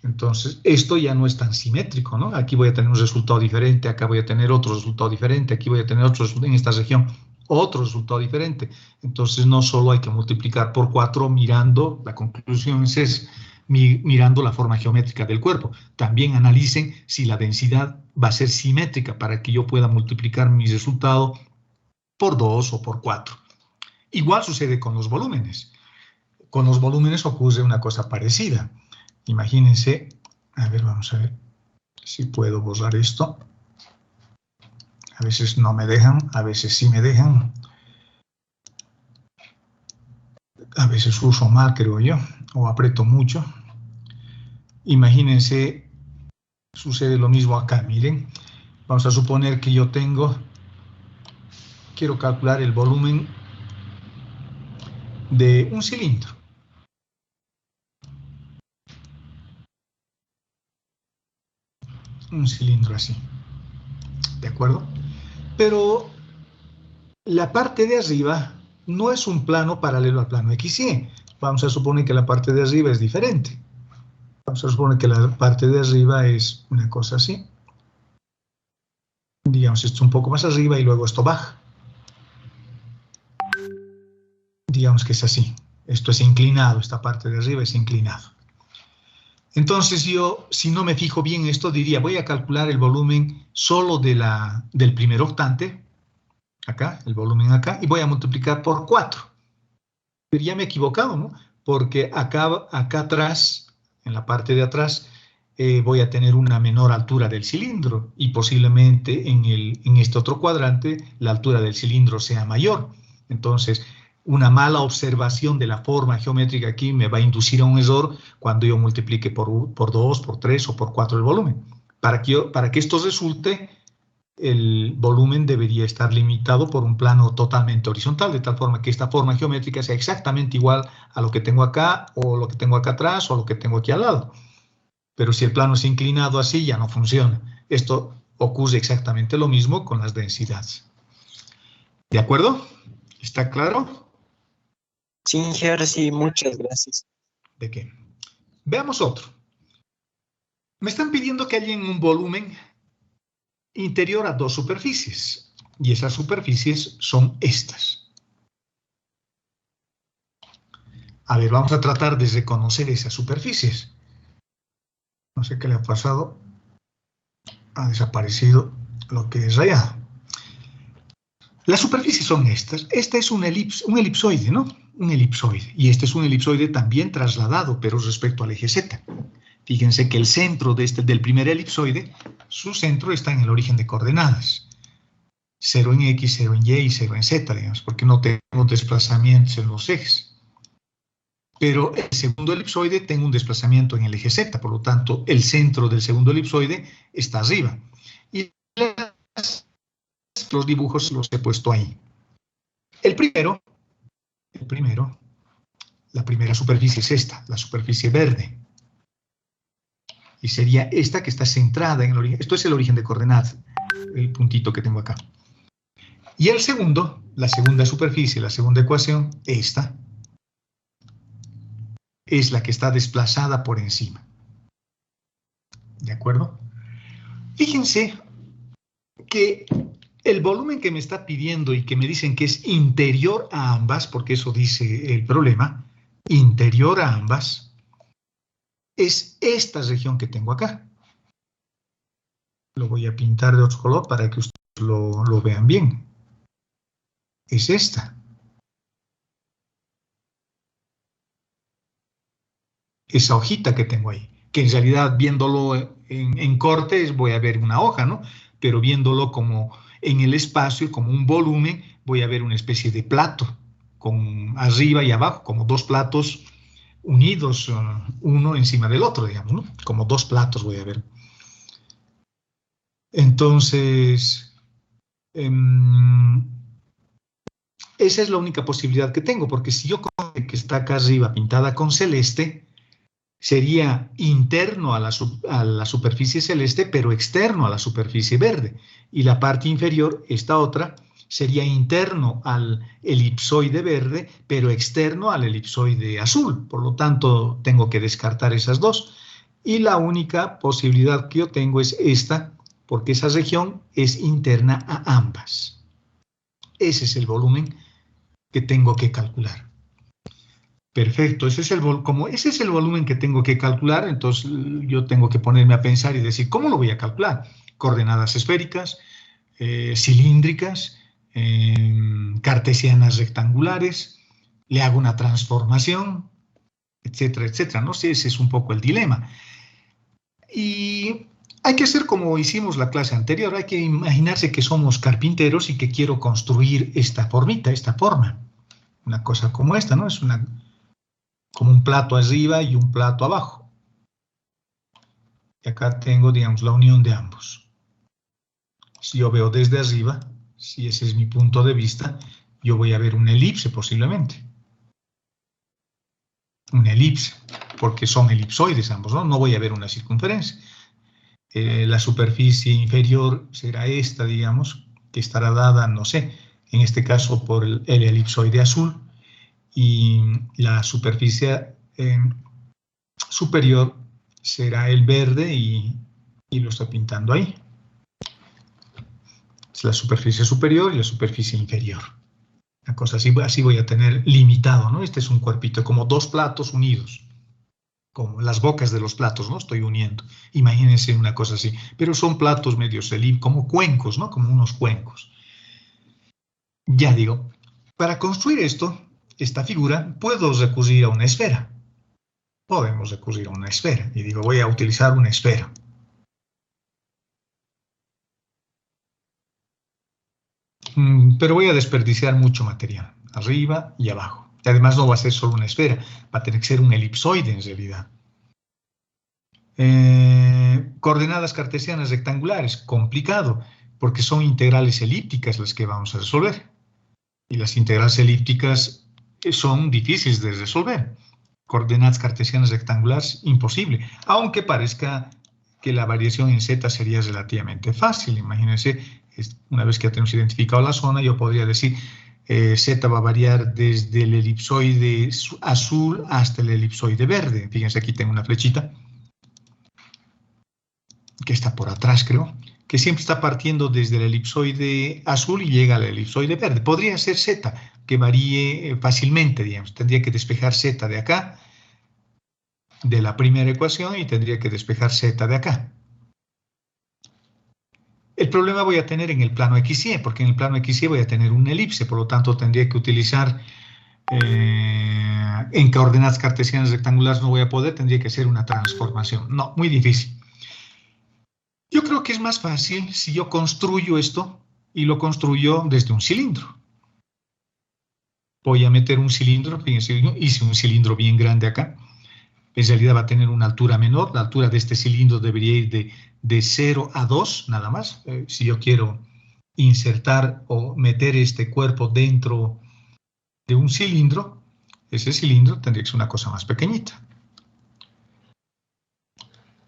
Entonces, esto ya no es tan simétrico, ¿no? Aquí voy a tener un resultado diferente, acá voy a tener otro resultado diferente, aquí voy a tener otro, en esta región, otro resultado diferente. Entonces, no solo hay que multiplicar por 4 mirando, la conclusión es mirando la forma geométrica del cuerpo. También analicen si la densidad va a ser simétrica para que yo pueda multiplicar mi resultado por 2 o por 4. Igual sucede con los volúmenes. Con los volúmenes ocurre una cosa parecida. Imagínense, a ver, vamos a ver si puedo borrar esto. A veces no me dejan, a veces sí me dejan. A veces uso mal, creo yo, o aprieto mucho. Imagínense, sucede lo mismo acá, miren. Vamos a suponer que yo quiero calcular el volumen de un cilindro. Un cilindro así, ¿de acuerdo? Pero la parte de arriba no es un plano paralelo al plano XY. Vamos a suponer que la parte de arriba es diferente. Vamos a suponer que la parte de arriba es una cosa así. Digamos, esto un poco más arriba y luego esto baja. Digamos que es así. Esto es inclinado, esta parte de arriba es inclinado. Entonces yo, si no me fijo bien esto, diría, voy a calcular el volumen solo del primer octante, acá, el volumen acá, y voy a multiplicar por 4. Pero ya me he equivocado, ¿no? Porque acá atrás, en la parte de atrás, voy a tener una menor altura del cilindro y posiblemente en este otro cuadrante la altura del cilindro sea mayor. Entonces, una mala observación de la forma geométrica aquí me va a inducir a un error cuando yo multiplique por 2, por 3 o por 4 el volumen. Para que esto resulte, el volumen debería estar limitado por un plano totalmente horizontal, de tal forma que esta forma geométrica sea exactamente igual a lo que tengo acá, o lo que tengo acá atrás, o lo que tengo aquí al lado. Pero si el plano es inclinado así, ya no funciona. Esto ocurre exactamente lo mismo con las densidades. ¿De acuerdo? ¿Está claro? Sí, ingeniero, sí, muchas gracias. ¿De qué? Veamos otro. Me están pidiendo que haya un volumen interior a dos superficies, y esas superficies son estas. A ver, vamos a tratar de reconocer esas superficies. No sé qué le ha pasado. Ha desaparecido lo que es allá. Las superficies son estas. Este es un elipsoide, ¿no? Un elipsoide. Y este es un elipsoide también trasladado, pero respecto al eje Z. Fíjense que el centro del primer elipsoide, su centro está en el origen de coordenadas. 0 en X, 0 en Y y 0 en Z, digamos, porque no tenemos desplazamientos en los ejes. Pero el segundo elipsoide tiene un desplazamiento en el eje Z, por lo tanto, el centro del segundo elipsoide está arriba. Y los dibujos los he puesto ahí. La primera superficie es esta, la superficie verde. Y sería esta que está centrada en el origen. Esto es el origen de coordenadas, el puntito que tengo acá. Y el segundo, la segunda superficie, la segunda ecuación, esta, es la que está desplazada por encima. ¿De acuerdo? Fíjense que el volumen que me está pidiendo y que me dicen que es interior a ambas, porque eso dice el problema, interior a ambas, es esta región que tengo acá. Lo voy a pintar de otro color para que ustedes lo vean bien. Es esta. Esa hojita que tengo ahí. que en realidad viéndolo en cortes voy a ver una hoja, ¿no? Pero viéndolo como en el espacio, como un volumen, voy a ver una especie de plato, con arriba y abajo, como dos platos unidos, uno encima del otro, digamos, ¿no? Como dos platos voy a ver. Entonces, esa es la única posibilidad que tengo, porque si yo cojo que está acá arriba pintada con celeste, sería interno a la superficie celeste, pero externo a la superficie verde. Y la parte inferior, esta otra, sería interno al elipsoide verde, pero externo al elipsoide azul. Por lo tanto, tengo que descartar esas dos. Y la única posibilidad que yo tengo es esta, porque esa región es interna a ambas. Ese es el volumen que tengo que calcular. Perfecto, como ese es el volumen que tengo que calcular, entonces yo tengo que ponerme a pensar y decir, ¿cómo lo voy a calcular? Coordenadas esféricas, cilíndricas, cartesianas rectangulares, le hago una transformación, etcétera, etcétera. No sé, ese es un poco el dilema. Y hay que hacer como hicimos la clase anterior, hay que imaginarse que somos carpinteros y que quiero construir esta formita, esta forma. Una cosa como esta, ¿no? Es como un plato arriba y un plato abajo. Y acá tengo, digamos, la unión de ambos. Si yo veo desde arriba, si ese es mi punto de vista, yo voy a ver una elipse posiblemente. Una elipse, porque son elipsoides ambos, ¿no? No voy a ver una circunferencia. La superficie inferior será esta, digamos, que estará dada, no sé, en este caso por el elipsoide azul, y la superficie superior será el verde y lo está pintando ahí. Es la superficie superior y la superficie inferior. Una cosa así voy a tener limitado, ¿no? Este es un cuerpito, como dos platos unidos, como las bocas de los platos, ¿no? Estoy uniendo. Imagínense una cosa así. Pero son platos medios como cuencos, ¿no? Como unos cuencos. Ya digo, para construir esta figura, puedo recurrir a una esfera. Podemos recurrir a una esfera. Y digo, voy a utilizar una esfera. Pero voy a desperdiciar mucho material, arriba y abajo. Y además no va a ser solo una esfera, va a tener que ser un elipsoide en realidad. Coordenadas cartesianas rectangulares, complicado, porque son integrales elípticas las que vamos a resolver. Y las integrales elípticas son difíciles de resolver. Coordenadas cartesianas rectangulares, imposible, aunque parezca que la variación en z sería relativamente fácil. Imagínense, una vez que ya tenemos identificado la zona, yo podría decir z va a variar desde el elipsoide azul hasta el elipsoide verde. Fíjense, aquí tengo una flechita que está por atrás, creo, que siempre está partiendo desde el elipsoide azul y llega al elipsoide verde. Podría ser z, que varíe fácilmente, digamos. Tendría que despejar z de acá, de la primera ecuación, y tendría que despejar z de acá. El problema voy a tener en el plano XY, porque en el plano XY voy a tener una elipse, por lo tanto tendría que utilizar, en coordenadas cartesianas rectangulares no voy a poder, tendría que hacer una transformación. No, muy difícil. Yo creo que es más fácil si yo construyo esto y lo construyo desde un cilindro. Voy a meter un cilindro, fíjense, hice un cilindro bien grande acá. En realidad va a tener una altura menor, la altura de este cilindro debería ir de 0 a 2, nada más. Si yo quiero insertar o meter este cuerpo dentro de un cilindro, ese cilindro tendría que ser una cosa más pequeñita.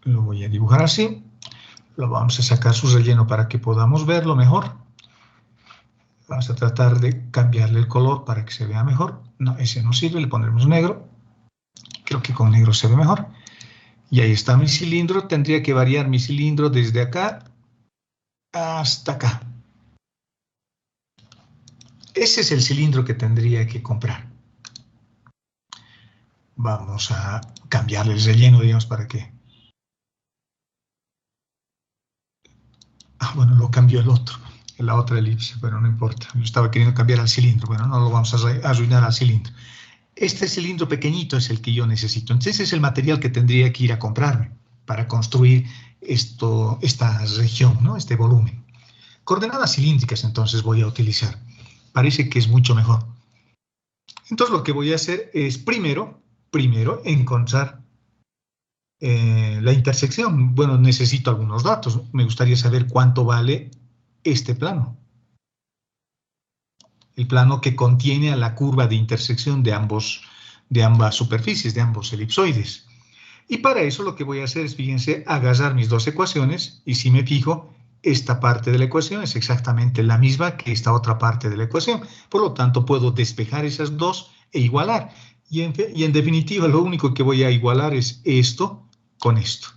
Lo voy a dibujar así. Lo vamos a sacar su relleno para que podamos verlo mejor. Vamos a tratar de cambiarle el color para que se vea mejor. No, ese no sirve, le pondremos negro. Creo que con negro se ve mejor. Y ahí está mi cilindro. Tendría que variar mi cilindro desde acá hasta acá. Ese es el cilindro que tendría que comprar. Vamos a cambiarle el relleno, digamos, para que... bueno, lo cambió el otro, la otra elipse, pero no importa. Yo estaba queriendo cambiar al cilindro. Bueno, no lo vamos a arruinar al cilindro. Este cilindro pequeñito es el que yo necesito. Entonces es el material que tendría que ir a comprarme para construir esta región, ¿no? Este volumen. Coordenadas cilíndricas entonces voy a utilizar. Parece que es mucho mejor. Entonces lo que voy a hacer es primero encontrar la intersección. Bueno, necesito algunos datos. Me gustaría saber cuánto vale este plano. El plano que contiene a la curva de intersección de ambas superficies, de ambos elipsoides. Y para eso lo que voy a hacer es, fíjense, agarrar mis dos ecuaciones, y si me fijo, esta parte de la ecuación es exactamente la misma que esta otra parte de la ecuación. Por lo tanto, puedo despejar esas dos e igualar. Y en definitiva, lo único que voy a igualar es esto con esto.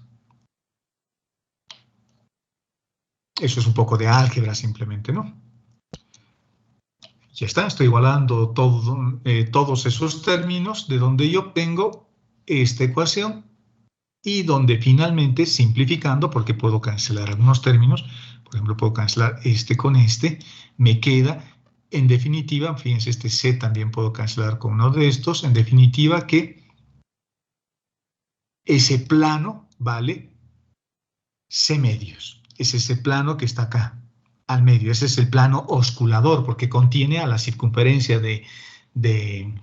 Eso es un poco de álgebra simplemente, ¿no? Ya está, estoy igualando todos esos términos de donde yo obtengo esta ecuación y donde finalmente, simplificando, porque puedo cancelar algunos términos, por ejemplo, puedo cancelar este con este, me queda, en definitiva, fíjense, este C también puedo cancelar con uno de estos, en definitiva que ese plano vale C medios. Es ese plano que está acá, al medio. Ese es el plano osculador, porque contiene a la circunferencia de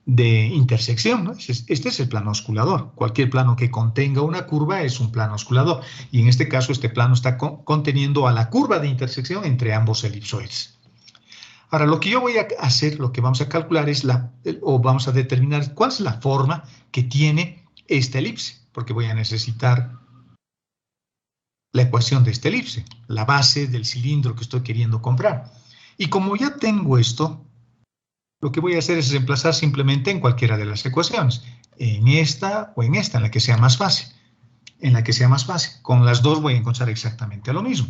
intersección, ¿no? Este es el plano osculador. Cualquier plano que contenga una curva es un plano osculador. Y en este caso, este plano está conteniendo a la curva de intersección entre ambos elipsoides. Ahora, lo que yo voy a hacer, lo que vamos a calcular es vamos a determinar cuál es la forma que tiene esta elipse, porque voy a necesitar la ecuación de esta elipse, la base del cilindro que estoy queriendo comprar. Y como ya tengo esto, lo que voy a hacer es reemplazar simplemente en cualquiera de las ecuaciones, en esta o en esta, en la que sea más fácil. En la que sea más fácil. Con las dos voy a encontrar exactamente lo mismo.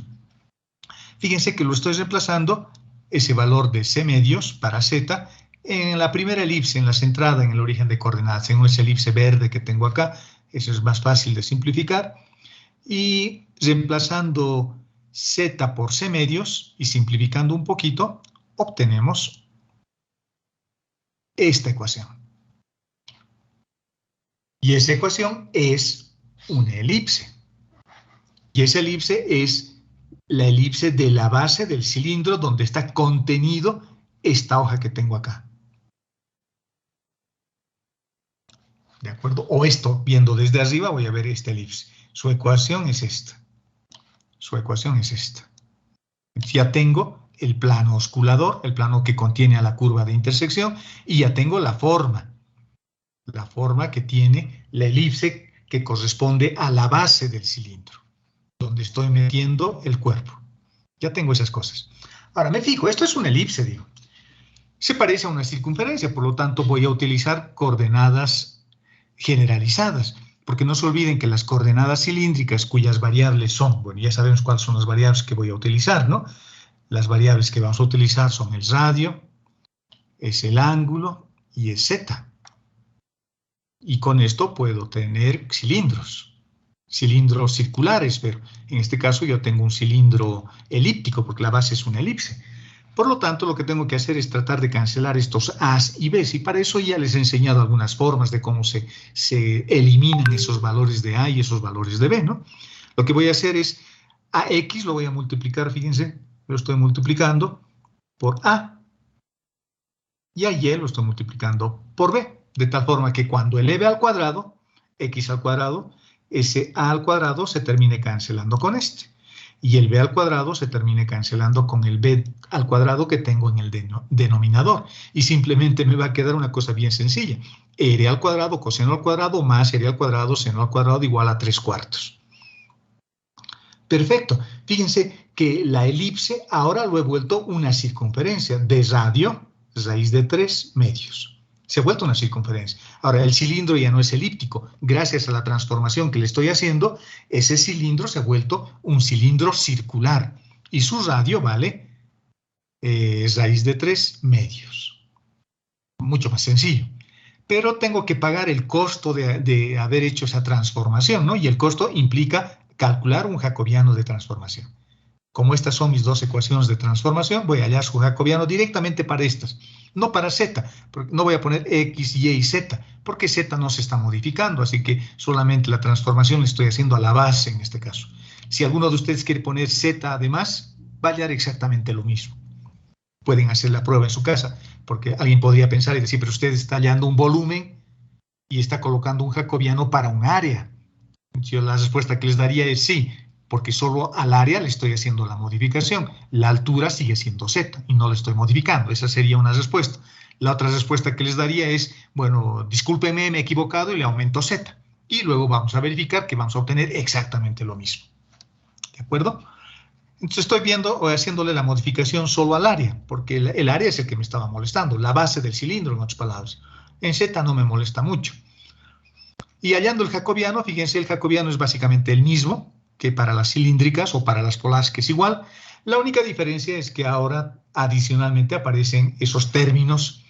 Fíjense que lo estoy reemplazando, ese valor de C medios para Z, en la primera elipse, en la centrada, en el origen de coordenadas, en esa elipse verde que tengo acá. Eso es más fácil de simplificar. Y reemplazando Z por C medios y simplificando un poquito, obtenemos esta ecuación. Y esa ecuación es una elipse. Y esa elipse es la elipse de la base del cilindro donde está contenido esta hoja que tengo acá. ¿De acuerdo? O esto, viendo desde arriba, voy a ver esta elipse. Su ecuación es esta. Su ecuación es esta. Ya tengo el plano osculador, el plano que contiene a la curva de intersección, y ya tengo la forma que tiene la elipse que corresponde a la base del cilindro, donde estoy metiendo el cuerpo. Ya tengo esas cosas. Ahora me fijo, esto es una elipse, digo. Se parece a una circunferencia, por lo tanto voy a utilizar coordenadas generalizadas, porque no se olviden que las coordenadas cilíndricas cuyas variables son, bueno, ya sabemos cuáles son las variables que voy a utilizar, ¿no? Las variables que vamos a utilizar son el radio, es el ángulo y es Z. Y con esto puedo tener cilindros circulares, pero en este caso yo tengo un cilindro elíptico porque la base es una elipse. Por lo tanto, lo que tengo que hacer es tratar de cancelar estos A's y B's, y para eso ya les he enseñado algunas formas de cómo se eliminan esos valores de A y esos valores de B, ¿no? Lo que voy a hacer es, a X lo voy a multiplicar, fíjense, lo estoy multiplicando por A, y a Y lo estoy multiplicando por B, de tal forma que cuando eleve al cuadrado, X al cuadrado, ese A al cuadrado se termine cancelando con este. Y el B al cuadrado se termine cancelando con el B al cuadrado que tengo en el denominador. Y simplemente me va a quedar una cosa bien sencilla. R al cuadrado, coseno al cuadrado, más R al cuadrado, seno al cuadrado, igual a 3/4. Perfecto. Fíjense que la elipse ahora lo he vuelto una circunferencia de radio, raíz de 3 medios. Se ha vuelto una circunferencia. Ahora, el cilindro ya no es elíptico. Gracias a la transformación que le estoy haciendo, ese cilindro se ha vuelto un cilindro circular. Y su radio vale raíz de 3 medios. Mucho más sencillo. Pero tengo que pagar el costo de haber hecho esa transformación, ¿no? Y el costo implica calcular un jacobiano de transformación. Como estas son mis dos ecuaciones de transformación, voy a hallar su jacobiano directamente para estas. No para z, porque no voy a poner x, y z, porque z no se está modificando, así que solamente la transformación la estoy haciendo a la base en este caso. Si alguno de ustedes quiere poner z además, va a dar exactamente lo mismo. Pueden hacer la prueba en su casa, porque alguien podría pensar y decir, pero usted está hallando un volumen y está colocando un jacobiano para un área. Yo la respuesta que les daría es sí, porque solo al área le estoy haciendo la modificación. La altura sigue siendo z y no le estoy modificando. Esa sería una respuesta. La otra respuesta que les daría es, bueno, discúlpeme, me he equivocado y le aumento z. Y luego vamos a verificar que vamos a obtener exactamente lo mismo. ¿De acuerdo? Entonces estoy viendo o haciéndole la modificación solo al área, porque el área es el que me estaba molestando, la base del cilindro, en otras palabras. En z no me molesta mucho. Y hallando el jacobiano, fíjense, el jacobiano es básicamente el mismo que para las cilíndricas o para las polares, que es igual. La única diferencia es que ahora adicionalmente aparecen esos términos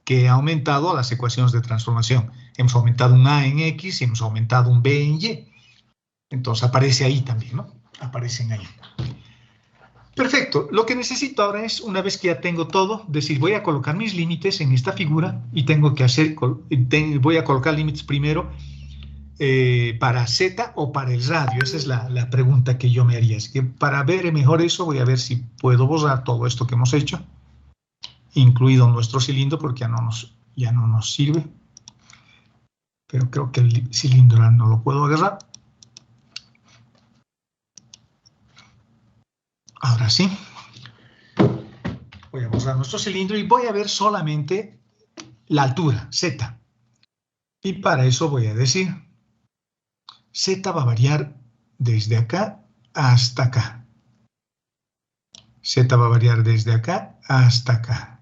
que he aumentado a las ecuaciones de transformación. Hemos aumentado un a en x y hemos aumentado un b en y. Entonces aparece ahí también, ¿no? Aparecen ahí. Perfecto. Lo que necesito ahora es, una vez que ya tengo todo, decir, voy a colocar mis límites en esta figura y tengo que hacer, voy a colocar límites primero para z o para el radio. Esa es la pregunta que yo me haría. Así que para ver mejor eso, voy a ver si puedo borrar todo esto que hemos hecho, incluido nuestro cilindro, porque ya no nos sirve. Pero creo que el cilindro no lo puedo agarrar. Ahora sí. Voy a borrar nuestro cilindro y voy a ver solamente la altura, z. Y para eso voy a decir, z va a variar desde acá hasta acá. Z va a variar desde acá hasta acá.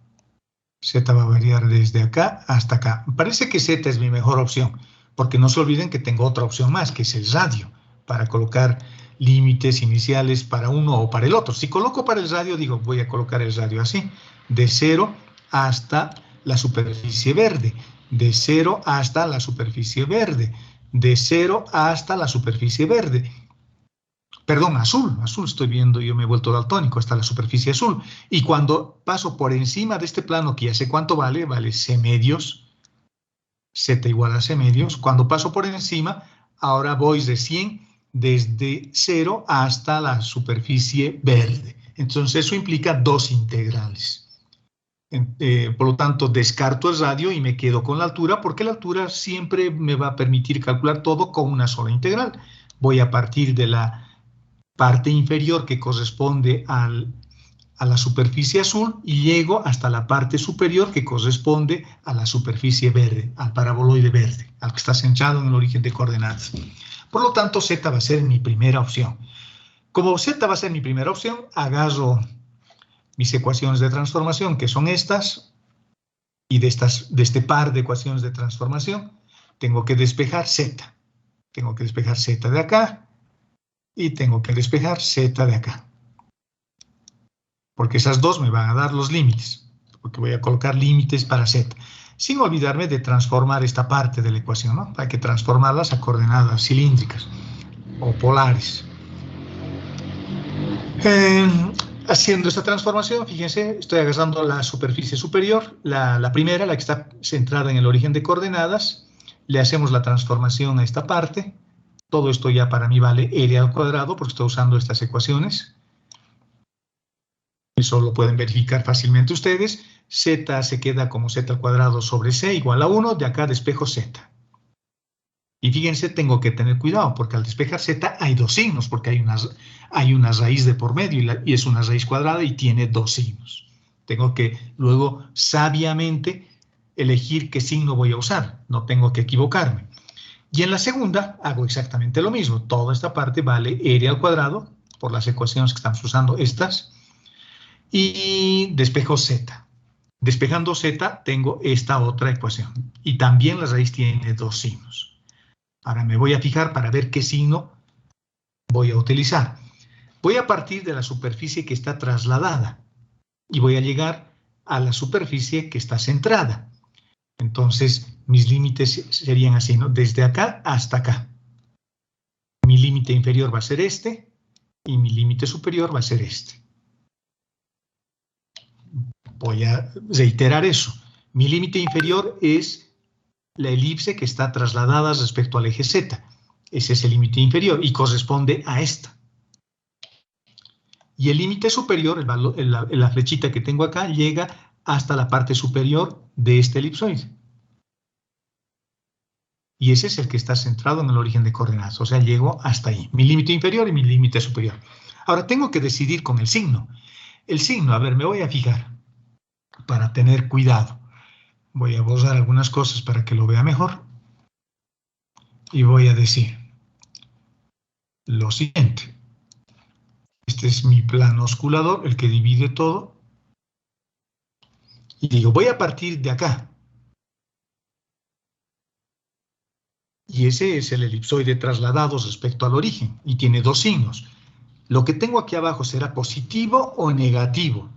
Z va a variar desde acá hasta acá. Parece que z es mi mejor opción, porque no se olviden que tengo otra opción más, que es el radio, para colocar límites iniciales para uno o para el otro. Si coloco para el radio, digo, voy a colocar el radio así, de 0 hasta la superficie verde, de 0 hasta la superficie verde, de 0 hasta la superficie verde. Perdón, azul estoy viendo, yo me he vuelto daltónico, hasta la superficie azul. Y cuando paso por encima de este plano, que ya sé cuánto vale C medios, z igual a C medios. Cuando paso por encima, ahora voy de 100 desde 0 hasta la superficie verde. Entonces eso implica dos integrales. Por lo tanto, descarto el radio y me quedo con la altura, porque la altura siempre me va a permitir calcular todo con una sola integral. Voy a partir de la parte inferior que corresponde a la superficie azul y llego hasta la parte superior que corresponde a la superficie verde, al paraboloide verde, al que está centrado en el origen de coordenadas. Por lo tanto, z va a ser mi primera opción. Como z va a ser mi primera opción, agarro mis ecuaciones de transformación, que son estas, y de este par de ecuaciones de transformación, tengo que despejar z. Tengo que despejar z de acá, y tengo que despejar z de acá. Porque esas dos me van a dar los límites, porque voy a colocar límites para z. Sin olvidarme de transformar esta parte de la ecuación, ¿no? Hay que transformarlas a coordenadas cilíndricas o polares. Haciendo esta transformación, fíjense, estoy agarrando la superficie superior, la primera, la que está centrada en el origen de coordenadas. Le hacemos la transformación a esta parte. Todo esto ya para mí vale L al cuadrado, porque estoy usando estas ecuaciones. Eso lo pueden verificar fácilmente ustedes. Z se queda como z al cuadrado sobre c igual a 1. De acá despejo z. Y fíjense, tengo que tener cuidado, porque al despejar z hay dos signos, porque hay una raíz de por medio y es una raíz cuadrada y tiene dos signos. Tengo que luego sabiamente elegir qué signo voy a usar. No tengo que equivocarme. Y en la segunda hago exactamente lo mismo. Toda esta parte vale R al cuadrado, por las ecuaciones que estamos usando estas. Y despejo z. Despejando z tengo esta otra ecuación. Y también la raíz tiene dos signos. Ahora me voy a fijar para ver qué signo voy a utilizar. Voy a partir de la superficie que está trasladada. Y voy a llegar a la superficie que está centrada. Entonces, mis límites serían así, ¿no? Desde acá hasta acá. Mi límite inferior va a ser este y mi límite superior va a ser este. Voy a reiterar eso. Mi límite inferior es la elipse que está trasladada respecto al eje Z. Ese es el límite inferior y corresponde a esta. Y el límite superior, la flechita que tengo acá, llega hasta la parte superior de este elipsoide. Y ese es el que está centrado en el origen de coordenadas. O sea, llego hasta ahí. Mi límite inferior y mi límite superior. Ahora tengo que decidir con el signo. El signo, a ver, me voy a fijar para tener cuidado. Voy a borrar algunas cosas para que lo vea mejor. Y voy a decir lo siguiente. Este es mi plano osculador, el que divide todo. Y digo, voy a partir de acá. Y ese es el elipsoide trasladado respecto al origen. Y tiene dos signos. Lo que tengo aquí abajo será positivo o negativo.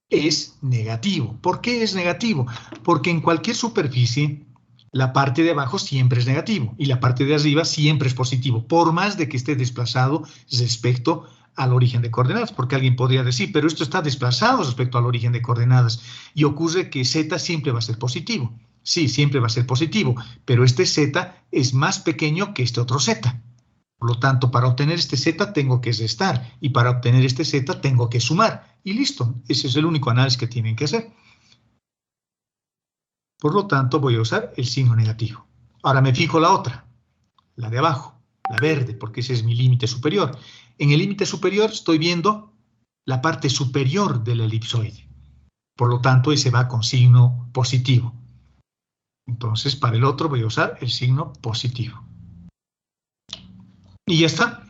Es negativo. ¿Por qué es negativo? Porque en cualquier superficie, la parte de abajo siempre es negativo y la parte de arriba siempre es positivo, por más de que esté desplazado respecto al origen de coordenadas, porque alguien podría decir, pero esto está desplazado respecto al origen de coordenadas y ocurre que Z siempre va a ser positivo. Sí, siempre va a ser positivo, pero este Z es más pequeño que este otro Z. Por lo tanto, para obtener este Z tengo que restar y para obtener este Z tengo que sumar. Y listo, ese es el único análisis que tienen que hacer. Por lo tanto, voy a usar el signo negativo. Ahora me fijo la otra, la de abajo, la verde, porque ese es mi límite superior. En el límite superior estoy viendo la parte superior del elipsoide. Por lo tanto, ese va con signo positivo. Entonces, para el otro voy a usar el signo positivo. Y ya está.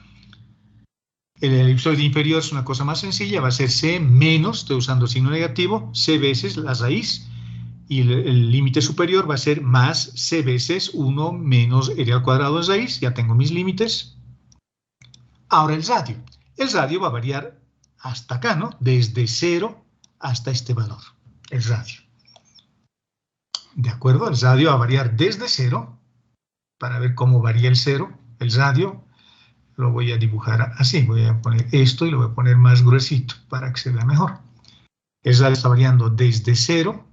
El elipsoide inferior es una cosa más sencilla, va a ser C menos, estoy usando el signo negativo, C veces la raíz, y el límite superior va a ser más C veces 1 menos R al cuadrado en raíz, ya tengo mis límites. Ahora el radio. El radio va a variar hasta acá, ¿no? Desde 0 hasta este valor, el radio. ¿De acuerdo? El radio va a variar desde 0, para ver cómo varía el 0, el radio. Lo voy a dibujar así, voy a poner esto y lo voy a poner más gruesito para que se vea mejor. El radio está variando desde 0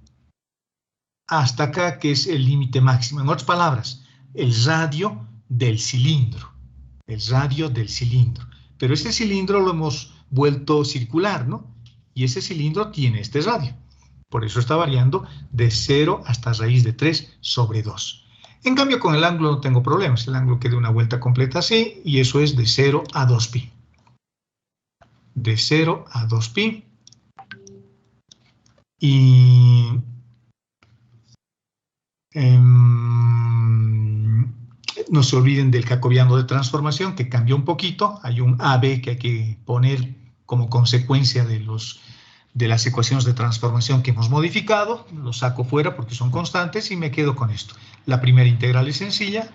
hasta acá, que es el límite máximo. En otras palabras, el radio del cilindro. El radio del cilindro. Pero ese cilindro lo hemos vuelto circular, ¿no? Y ese cilindro tiene este radio. Por eso está variando de 0 hasta raíz de 3 sobre 2. En cambio, con el ángulo no tengo problemas. El ángulo que dé una vuelta completa así, y eso es de 0 a 2pi. De 0 a 2pi. Y no se olviden del jacobiano de transformación, que cambió un poquito. Hay un AB que hay que poner como consecuencia de las ecuaciones de transformación que hemos modificado. Lo saco fuera porque son constantes y me quedo con esto. La primera integral es sencilla,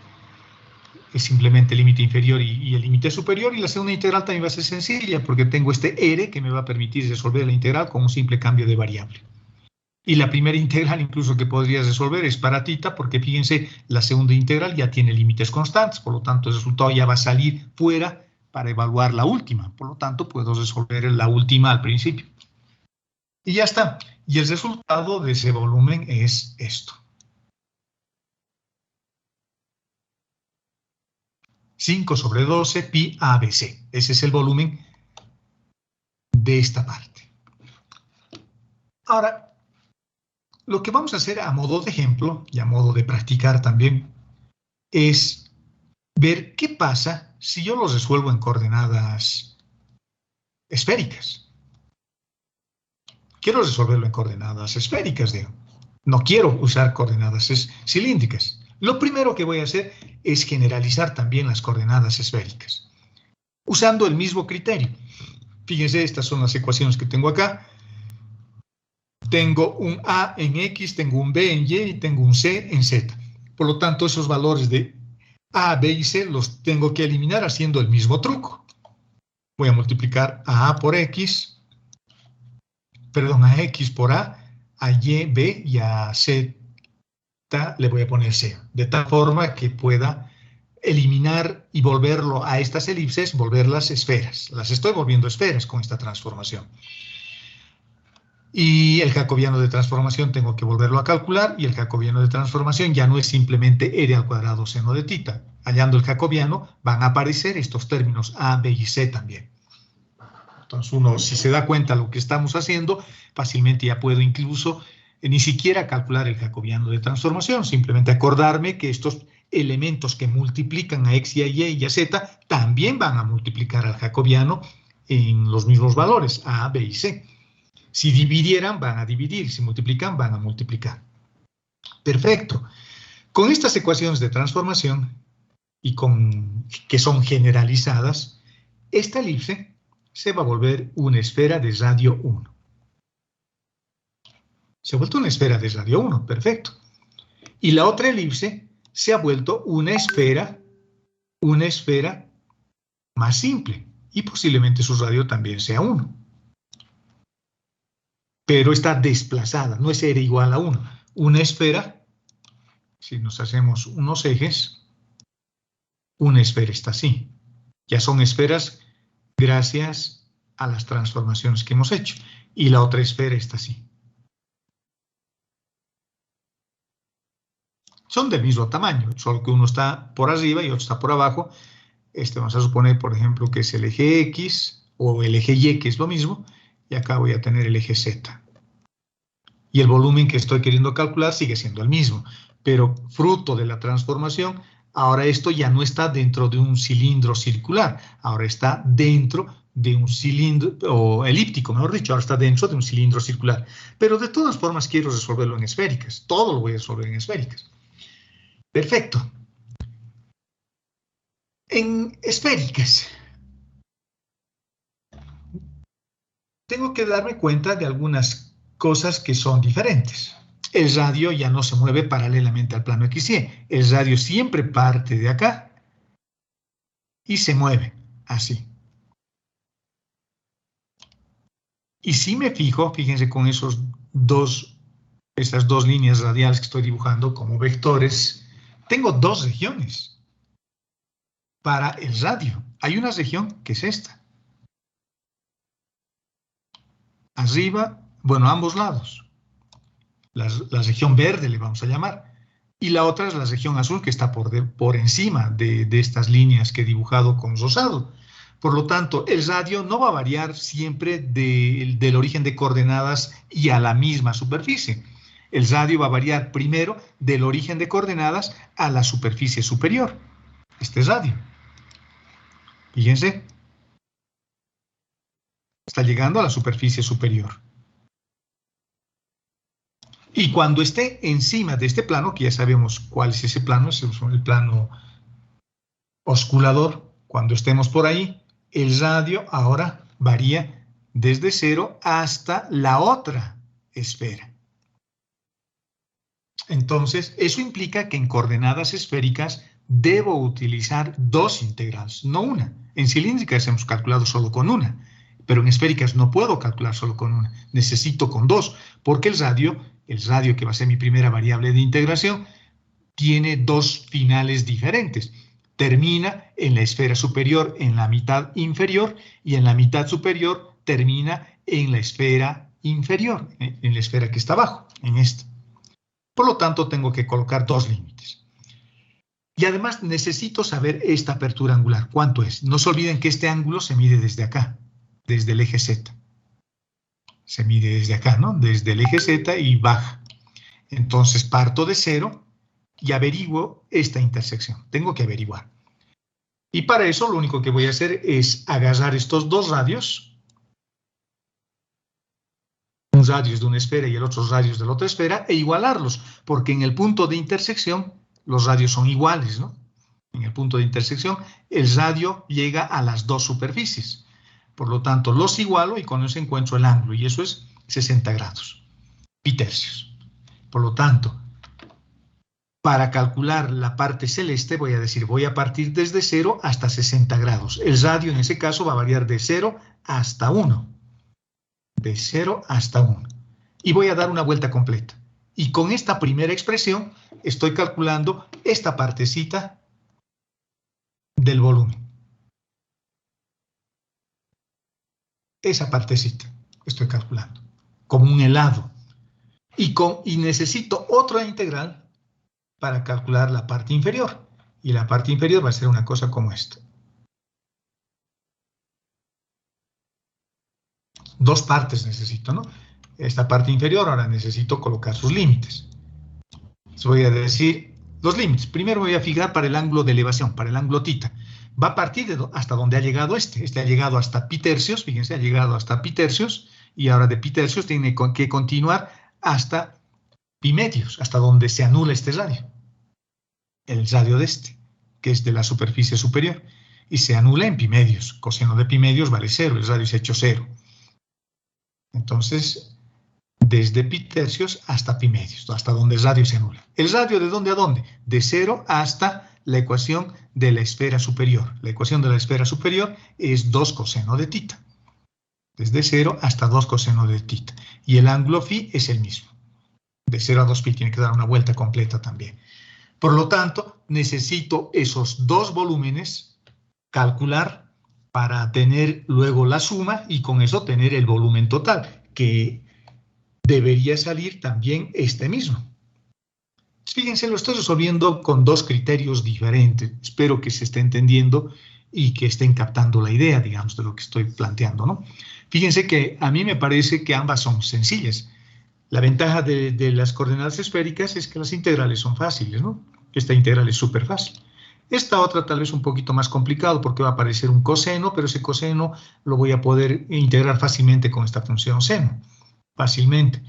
es simplemente el límite inferior y el límite superior, y la segunda integral también va a ser sencilla porque tengo este R que me va a permitir resolver la integral con un simple cambio de variable. Y la primera integral incluso que podría resolver es para tita, porque fíjense, la segunda integral ya tiene límites constantes, por lo tanto el resultado ya va a salir fuera para evaluar la última, por lo tanto puedo resolver la última al principio. Y ya está. Y el resultado de ese volumen es esto. 5 sobre 12 pi ABC. Ese es el volumen de esta parte. Ahora, lo que vamos a hacer a modo de ejemplo y a modo de practicar también es ver qué pasa si yo los resuelvo en coordenadas esféricas. Quiero resolverlo en coordenadas esféricas, digo. No quiero usar coordenadas cilíndricas. Lo primero que voy a hacer es generalizar también las coordenadas esféricas, usando el mismo criterio. Fíjense, estas son las ecuaciones que tengo acá. Tengo un A en X, tengo un B en Y y tengo un C en Z. Por lo tanto, esos valores de A, B y C los tengo que eliminar haciendo el mismo truco. Voy a multiplicar a por X, perdón, a X por A Y, B y a Z le voy a poner C. De tal forma que pueda eliminar y volverlo a estas elipses, volverlas esferas. Las estoy volviendo esferas con esta transformación. Y el jacobiano de transformación tengo que volverlo a calcular, y el jacobiano de transformación ya no es simplemente r al cuadrado seno de θ. Hallando el jacobiano van a aparecer estos términos a, b y c también. Entonces uno, si se da cuenta de lo que estamos haciendo, fácilmente ya puedo incluso ni siquiera calcular el jacobiano de transformación, simplemente acordarme que estos elementos que multiplican a x y a y y a z también van a multiplicar al jacobiano en los mismos valores, a, b y c. Si dividieran, van a dividir. Si multiplican, van a multiplicar. Perfecto. Con estas ecuaciones de transformación, y que son generalizadas, esta elipse se va a volver una esfera de radio 1. Se ha vuelto una esfera de radio 1, perfecto. Y la otra elipse se ha vuelto una esfera más simple. Y posiblemente su radio también sea 1. Pero está desplazada, no es r igual a 1. Una esfera, si nos hacemos unos ejes, una esfera está así. Ya son esferas gracias a las transformaciones que hemos hecho. Y la otra esfera está así. Son del mismo tamaño, solo que uno está por arriba y otro está por abajo. Vamos a suponer, por ejemplo, que es el eje X o el eje Y, que es lo mismo. Y acá voy a tener el eje Z. Y el volumen que estoy queriendo calcular sigue siendo el mismo. Pero fruto de la transformación, ahora esto ya no está dentro de un cilindro circular. Ahora está dentro de un cilindro, o elíptico, mejor dicho. Ahora está dentro de un cilindro circular. Pero de todas formas quiero resolverlo en esféricas. Todo lo voy a resolver en esféricas. Perfecto. En esféricas, tengo que darme cuenta de algunas cosas que son diferentes. El radio ya no se mueve paralelamente al plano XY. El radio siempre parte de acá y se mueve así. Y si me fijo, fíjense con estas dos líneas radiales que estoy dibujando como vectores, tengo dos regiones para el radio. Hay una región que es esta. Arriba, bueno, a ambos lados. La región verde le vamos a llamar. Y la otra es la región azul, que está por encima de estas líneas que he dibujado con rosado. Por lo tanto, el radio no va a variar siempre del origen de coordenadas y a la misma superficie. El radio va a variar primero del origen de coordenadas a la superficie superior. Este es radio. Fíjense. Está llegando a la superficie superior. Y cuando esté encima de este plano, que ya sabemos cuál es ese plano, es el plano osculador, cuando estemos por ahí, el radio ahora varía desde 0 hasta la otra esfera. Entonces, eso implica que en coordenadas esféricas debo utilizar dos integrales, no una. En cilíndricas hemos calculado solo con una, pero en esféricas no puedo calcular solo con una, necesito con dos, porque el radio que va a ser mi primera variable de integración, tiene dos finales diferentes. Termina en la esfera superior en la mitad inferior y en la mitad superior termina en la esfera inferior, en la esfera que está abajo, en esta. Por lo tanto, tengo que colocar dos límites. Y además necesito saber esta apertura angular, ¿cuánto es? No se olviden que este ángulo se mide desde acá, desde el eje Z. Se mide desde acá, ¿no? Desde el eje Z y baja. Entonces parto de 0 y averiguo esta intersección. Tengo que averiguar. Y para eso lo único que voy a hacer es agarrar estos dos radios, un radio de una esfera y el otro radio de la otra esfera, e igualarlos, porque en el punto de intersección los radios son iguales, ¿no? En el punto de intersección el radio llega a las dos superficies. Por lo tanto, los igualo y con eso encuentro el ángulo, y eso es 60 grados y tercios. Por lo tanto, para calcular la parte celeste voy a decir, voy a partir desde 0 hasta 60 grados. El radio en ese caso va a variar de 0 hasta 1. De 0 hasta 1. Y voy a dar una vuelta completa. Y con esta primera expresión estoy calculando esta partecita del volumen. Esa partecita estoy calculando. como un helado. Y necesito otra integral para calcular la parte inferior. Y la parte inferior va a ser una cosa como esta. Dos partes necesito, ¿no? Esta parte inferior ahora necesito colocar sus límites. Les voy a decir los límites. Primero voy a fijar para el ángulo de elevación, para el ángulo θ. Va a partir de hasta donde ha llegado este. Este ha llegado hasta pi tercios, fíjense, ha llegado hasta pi tercios, y ahora de pi tercios tiene que continuar hasta pi medios, hasta donde se anula este radio. El radio de este, que es de la superficie superior, y se anula en pi medios. Coseno de pi medios vale 0, el radio es hecho 0. Entonces, desde pi tercios hasta pi medios, hasta donde el radio se anula. ¿El radio de dónde a dónde? De 0 hasta la ecuación de la esfera superior. La ecuación de la esfera superior es 2 coseno de θ. Desde 0 hasta 2 coseno de θ. Y el ángulo φ es el mismo. De 0 a 2 pi tiene que dar una vuelta completa también. Por lo tanto, necesito esos dos volúmenes calcular para tener luego la suma y con eso tener el volumen total, que debería salir también este mismo. Fíjense, lo estoy resolviendo con dos criterios diferentes. Espero que se esté entendiendo y que estén captando la idea, digamos, de lo que estoy planteando, ¿no? Fíjense que a mí me parece que ambas son sencillas. La ventaja de las coordenadas esféricas es que las integrales son fáciles, ¿no? Esta integral es súper fácil. Esta otra tal vez un poquito más complicado porque va a aparecer un coseno, pero ese coseno lo voy a poder integrar fácilmente con esta función seno. Fácilmente,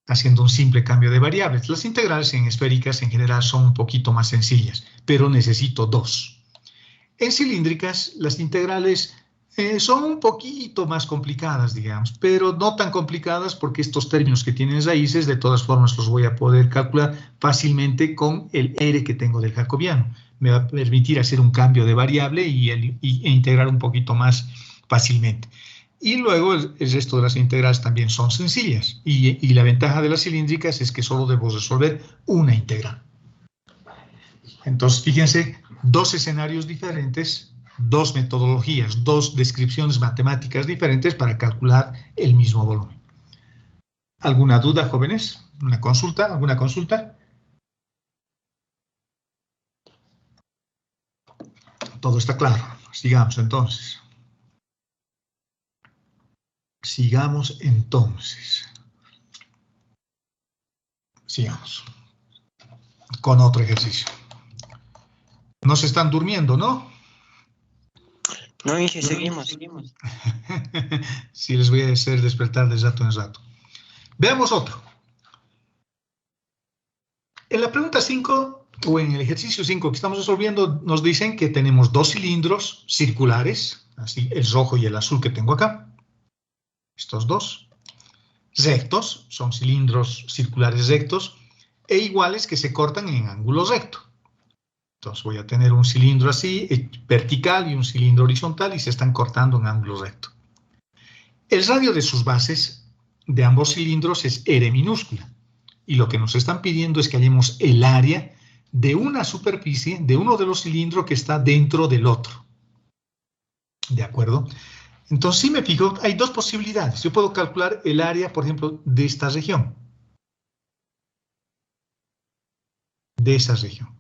haciendo un simple cambio de variables. Las integrales en esféricas en general son un poquito más sencillas, pero necesito dos. En cilíndricas, las integrales son un poquito más complicadas, digamos, pero no tan complicadas porque estos términos que tienen raíces, de todas formas los voy a poder calcular fácilmente con el R que tengo del jacobiano. Me va a permitir hacer un cambio de variable e integrar un poquito más fácilmente. Y luego el resto de las integrales también son sencillas. Y la ventaja de las cilíndricas es que solo debo resolver una integral. Entonces, fíjense, dos escenarios diferentes, dos metodologías, dos descripciones matemáticas diferentes para calcular el mismo volumen. ¿Alguna duda, jóvenes? ¿Una consulta? ¿Alguna consulta? Todo está claro. Sigamos entonces. Sigamos entonces. Sigamos con otro ejercicio. No se están durmiendo, ¿no? No, Inge, seguimos. Sí, les voy a hacer despertar de rato en rato. Veamos otro. En la pregunta 5, o en el ejercicio 5 que estamos resolviendo, nos dicen que tenemos dos cilindros circulares, así el rojo y el azul que tengo acá. Estos dos. Rectos, son cilindros circulares rectos, e iguales que se cortan en ángulo recto. Entonces voy a tener un cilindro así, vertical, y un cilindro horizontal, y se están cortando en ángulo recto. El radio de sus bases de ambos cilindros es R minúscula. Y lo que nos están pidiendo es que hallemos el área de una superficie, de uno de los cilindros que está dentro del otro. ¿De acuerdo? Entonces, si me fijo, hay dos posibilidades. Yo puedo calcular el área, por ejemplo, de esta región. De esa región.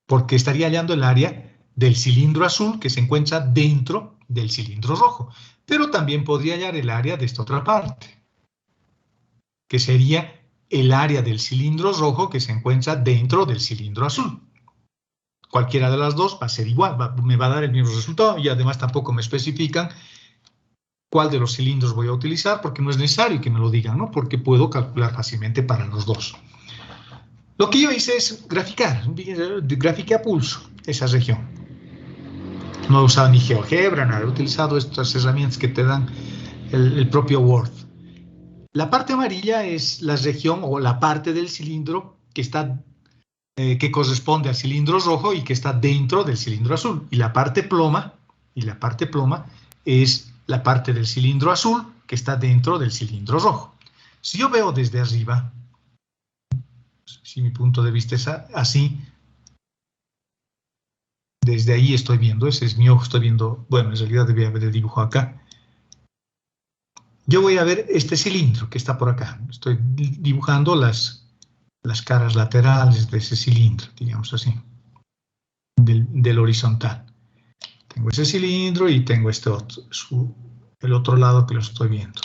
Porque estaría hallando el área del cilindro azul que se encuentra dentro del cilindro rojo. Pero también podría hallar el área de esta otra parte, que sería el área del cilindro rojo que se encuentra dentro del cilindro azul. Cualquiera de las dos va a ser igual, me va a dar el mismo resultado, y además tampoco me especifican cuál de los cilindros voy a utilizar, porque no es necesario que me lo digan, ¿no? Porque puedo calcular fácilmente para los dos. Lo que yo hice es graficar, grafiqué a pulso esa región. No he usado ni GeoGebra, nada, he utilizado estas herramientas que te dan el propio Word. La parte amarilla es la región o la parte del cilindro que está que corresponde al cilindro rojo y que está dentro del cilindro azul. Y la parte ploma es la parte del cilindro azul que está dentro del cilindro rojo. Si yo veo desde arriba, si mi punto de vista es así, desde ahí estoy viendo, ese es mi ojo, estoy viendo, bueno, en realidad debía haber el dibujo acá, yo voy a ver este cilindro que está por acá. Estoy dibujando las caras laterales de ese cilindro, digamos así, del horizontal. Tengo ese cilindro y tengo este otro, el otro lado que lo estoy viendo.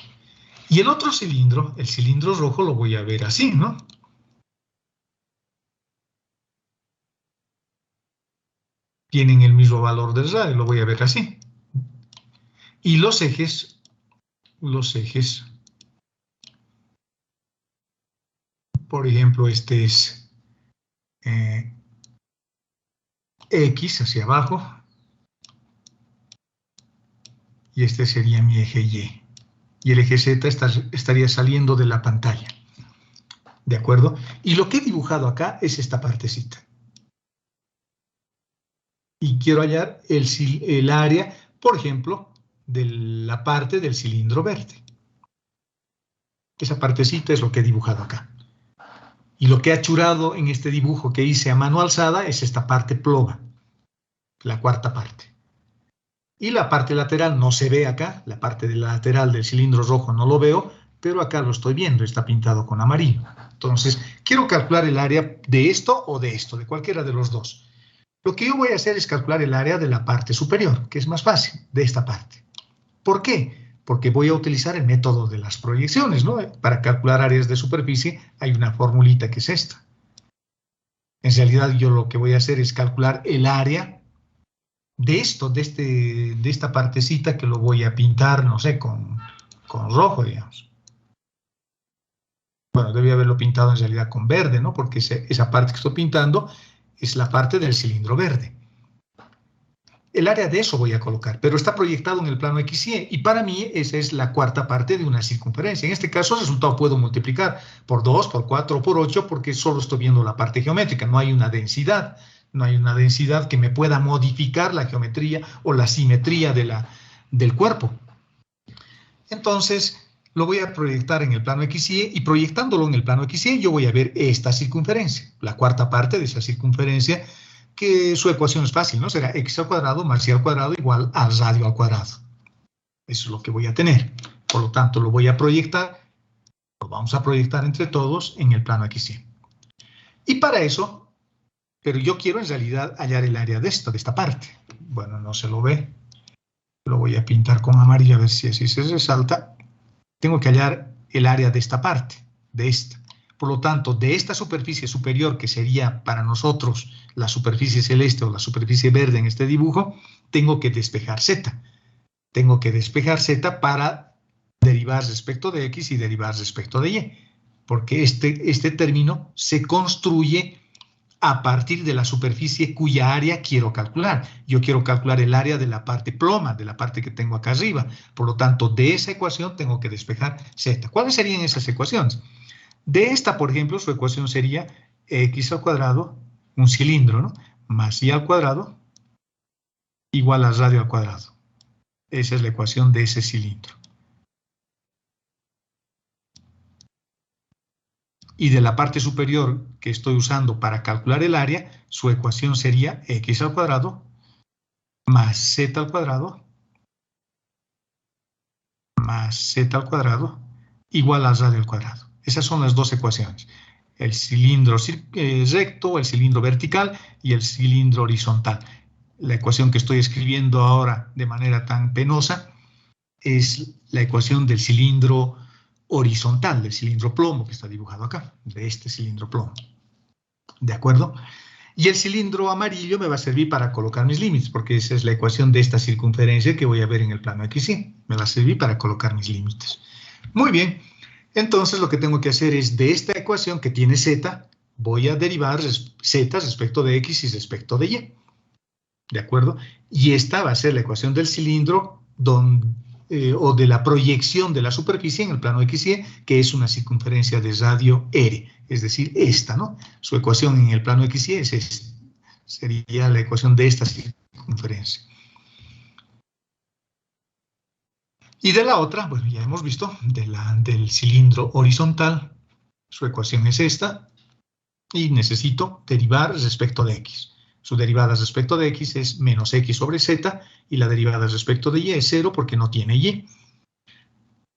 Y el otro cilindro, el cilindro rojo, lo voy a ver así, ¿no? Tienen el mismo valor del radio, lo voy a ver así. Y los ejes, por ejemplo, este es X hacia abajo, y este sería mi eje Y. Y el eje Z estaría saliendo de la pantalla. ¿De acuerdo? Y lo que he dibujado acá es esta partecita. Y quiero hallar el área, por ejemplo, de la parte del cilindro verde. Esa partecita es lo que he dibujado acá. Y lo que he achurado en este dibujo que hice a mano alzada es esta parte ploma, la cuarta parte. Y la parte lateral no se ve acá, la parte de la lateral del cilindro rojo no lo veo, pero acá lo estoy viendo, está pintado con amarillo. Entonces, quiero calcular el área de esto o de esto, de cualquiera de los dos. Lo que yo voy a hacer es calcular el área de la parte superior, que es más fácil, de esta parte. ¿Por qué? Porque voy a utilizar el método de las proyecciones, ¿no? Para calcular áreas de superficie hay una formulita que es esta. En realidad yo lo que voy a hacer es calcular el área de esto, de esta partecita que lo voy a pintar, no sé, con rojo, digamos. Bueno, debía haberlo pintado en realidad con verde, ¿no? Porque esa parte que estoy pintando es la parte del cilindro verde. El área de eso voy a colocar, pero está proyectado en el plano XY, y para mí esa es la cuarta parte de una circunferencia. En este caso el resultado puedo multiplicar por 2, por 4, por 8, porque solo estoy viendo la parte geométrica, no hay una densidad. No hay una densidad que me pueda modificar la geometría o la simetría del cuerpo. Entonces, lo voy a proyectar en el plano XY, y proyectándolo en el plano XY yo voy a ver esta circunferencia, la cuarta parte de esa circunferencia, que su ecuación es fácil, ¿no? Será x al cuadrado más y al cuadrado igual a radio al cuadrado. Eso es lo que voy a tener. Por lo tanto, lo voy a proyectar, lo vamos a proyectar entre todos en el plano XY. Y para eso, pero yo quiero en realidad hallar el área de esta parte. Bueno, no se lo ve. Lo voy a pintar con amarillo a ver si así se resalta. Tengo que hallar el área de esta parte, de esta. Por lo tanto, de esta superficie superior, que sería para nosotros la superficie celeste o la superficie verde en este dibujo, tengo que despejar Z. Tengo que despejar Z para derivar respecto de X y derivar respecto de Y. Porque este término se construye a partir de la superficie cuya área quiero calcular. Yo quiero calcular el área de la parte ploma, de la parte que tengo acá arriba. Por lo tanto, de esa ecuación tengo que despejar Z. ¿Cuáles serían esas ecuaciones? De esta, por ejemplo, su ecuación sería x al cuadrado, un cilindro, ¿no? Más y al cuadrado igual a radio al cuadrado. Esa es la ecuación de ese cilindro. Y de la parte superior que estoy usando para calcular el área, su ecuación sería x al cuadrado más z al cuadrado más z al cuadrado igual a radio al cuadrado. Esas son las dos ecuaciones. El cilindro recto, el cilindro vertical y el cilindro horizontal. La ecuación que estoy escribiendo ahora de manera tan penosa es la ecuación del cilindro horizontal, del cilindro plomo que está dibujado acá, de este cilindro plomo. ¿De acuerdo? Y el cilindro amarillo me va a servir para colocar mis límites, porque esa es la ecuación de esta circunferencia que voy a ver en el plano XY. Me va a servir para colocar mis límites. Muy bien. Entonces lo que tengo que hacer es, de esta ecuación que tiene Z, voy a derivar Z respecto de X y respecto de Y. ¿De acuerdo? Y esta va a ser la ecuación del cilindro o de la proyección de la superficie en el plano XY, que es una circunferencia de radio R, es decir, esta, ¿no? Su ecuación en el plano XY es esta, sería la ecuación de esta circunferencia. Y de la otra, bueno, ya hemos visto, del cilindro horizontal, su ecuación es esta, y necesito derivar respecto de X. Su derivada respecto de X es menos X sobre Z, y la derivada respecto de Y es 0 porque no tiene Y.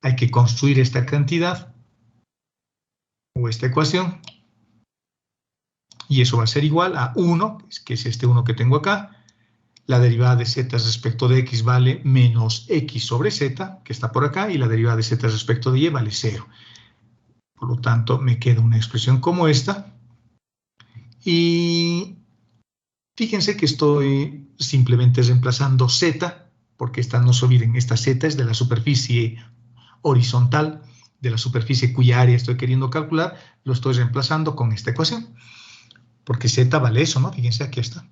hay que construir esta cantidad o esta ecuación. Y eso va a ser igual a 1, que es este 1 que tengo acá. La derivada de z respecto de x vale menos x sobre z, que está por acá, y la derivada de z respecto de y vale 0. Por lo tanto, me queda una expresión como esta. Y fíjense que estoy simplemente reemplazando z, porque no se olviden, esta z es de la superficie horizontal, de la superficie cuya área estoy queriendo calcular, lo estoy reemplazando con esta ecuación. Porque z vale eso, ¿no? Fíjense, aquí está.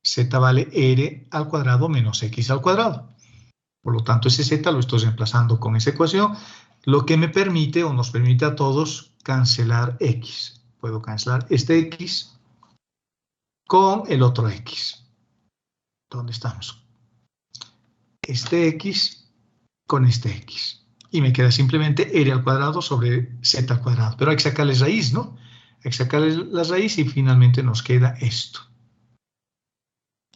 Z vale r al cuadrado menos x al cuadrado. Por lo tanto, ese z lo estoy reemplazando con esa ecuación, lo que me permite, o nos permite a todos, cancelar x. Puedo cancelar este x con el otro x. ¿Dónde estamos? Este x con este x. Y me queda simplemente r al cuadrado sobre z al cuadrado. Pero hay que sacarle raíz, ¿no? Hay que sacarle la raíz y finalmente nos queda esto.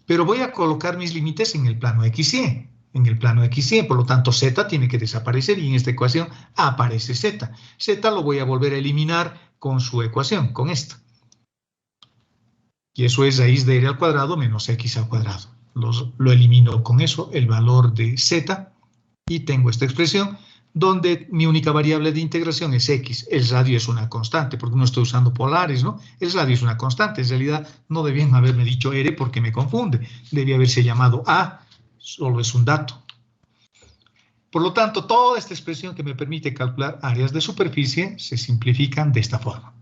Pero voy a colocar mis límites en el plano x y. En el plano x y, por lo tanto z tiene que desaparecer y en esta ecuación aparece z. Z lo voy a volver a eliminar con su ecuación, con esta. Y eso es raíz de r al cuadrado menos x al cuadrado. Lo elimino con eso, el valor de z, y tengo esta expresión donde mi única variable de integración es x. El radio es una constante, porque no estoy usando polares, ¿no? El radio es una constante. En realidad no debían haberme dicho r porque me confunde. Debía haberse llamado a, solo es un dato. Por lo tanto, toda esta expresión que me permite calcular áreas de superficie se simplifican de esta forma.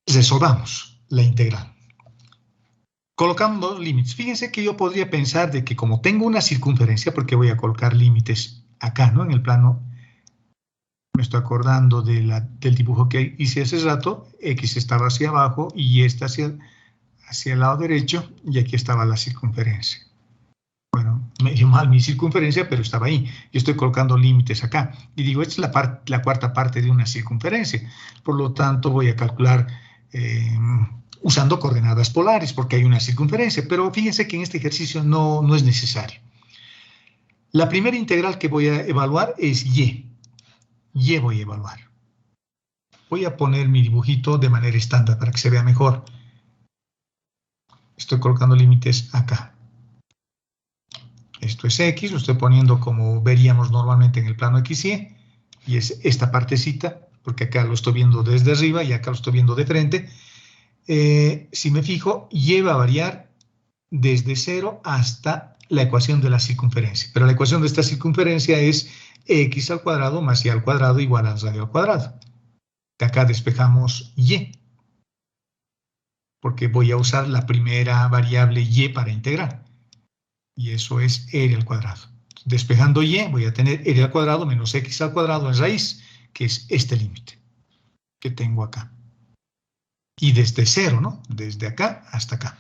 Resolvamos la integral. Colocando límites. Fíjense que yo podría pensar de que como tengo una circunferencia, porque voy a colocar límites acá, ¿no? En el plano, me estoy acordando del dibujo que hice hace rato, x estaba hacia abajo y y está hacia el lado derecho, y aquí estaba la circunferencia. Bueno, medio mal mi circunferencia, pero estaba ahí. Yo estoy colocando límites acá. Y digo, esta es la cuarta parte de una circunferencia. Por lo tanto, voy a calcular usando coordenadas polares, porque hay una circunferencia. Pero fíjense que en este ejercicio no es necesario. La primera integral que voy a evaluar es y. Y voy a evaluar. Voy a poner mi dibujito de manera estándar para que se vea mejor. Estoy colocando límites acá. Esto es x, lo estoy poniendo como veríamos normalmente en el plano XY, y es esta partecita, porque acá lo estoy viendo desde arriba y acá lo estoy viendo de frente. Si me fijo, y va a variar desde 0 hasta la ecuación de la circunferencia. Pero la ecuación de esta circunferencia es x al cuadrado más y al cuadrado igual al radio al cuadrado. De acá despejamos y, porque voy a usar la primera variable y para integrar. Y eso es r al cuadrado. Despejando y, voy a tener r al cuadrado menos x al cuadrado en raíz, que es este límite que tengo acá. Y desde 0, ¿no? Desde acá hasta acá.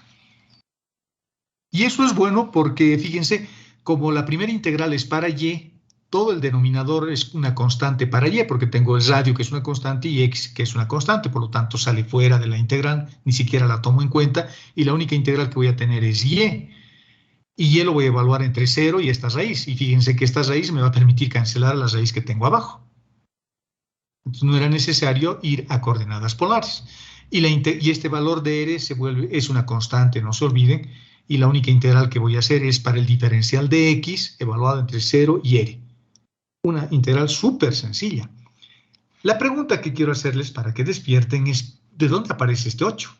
Y eso es bueno porque, fíjense, como la primera integral es para y, todo el denominador es una constante para y, porque tengo el radio que es una constante y x que es una constante, por lo tanto sale fuera de la integral, ni siquiera la tomo en cuenta, y la única integral que voy a tener es y. Y y lo voy a evaluar entre 0 y esta raíz. Y fíjense que esta raíz me va a permitir cancelar la raíz que tengo abajo. Entonces no era necesario ir a coordenadas polares. Y este valor de r es una constante, no se olviden. Y la única integral que voy a hacer es para el diferencial de x, evaluado entre 0 y r. Una integral súper sencilla. La pregunta que quiero hacerles para que despierten es, ¿de dónde aparece este 8?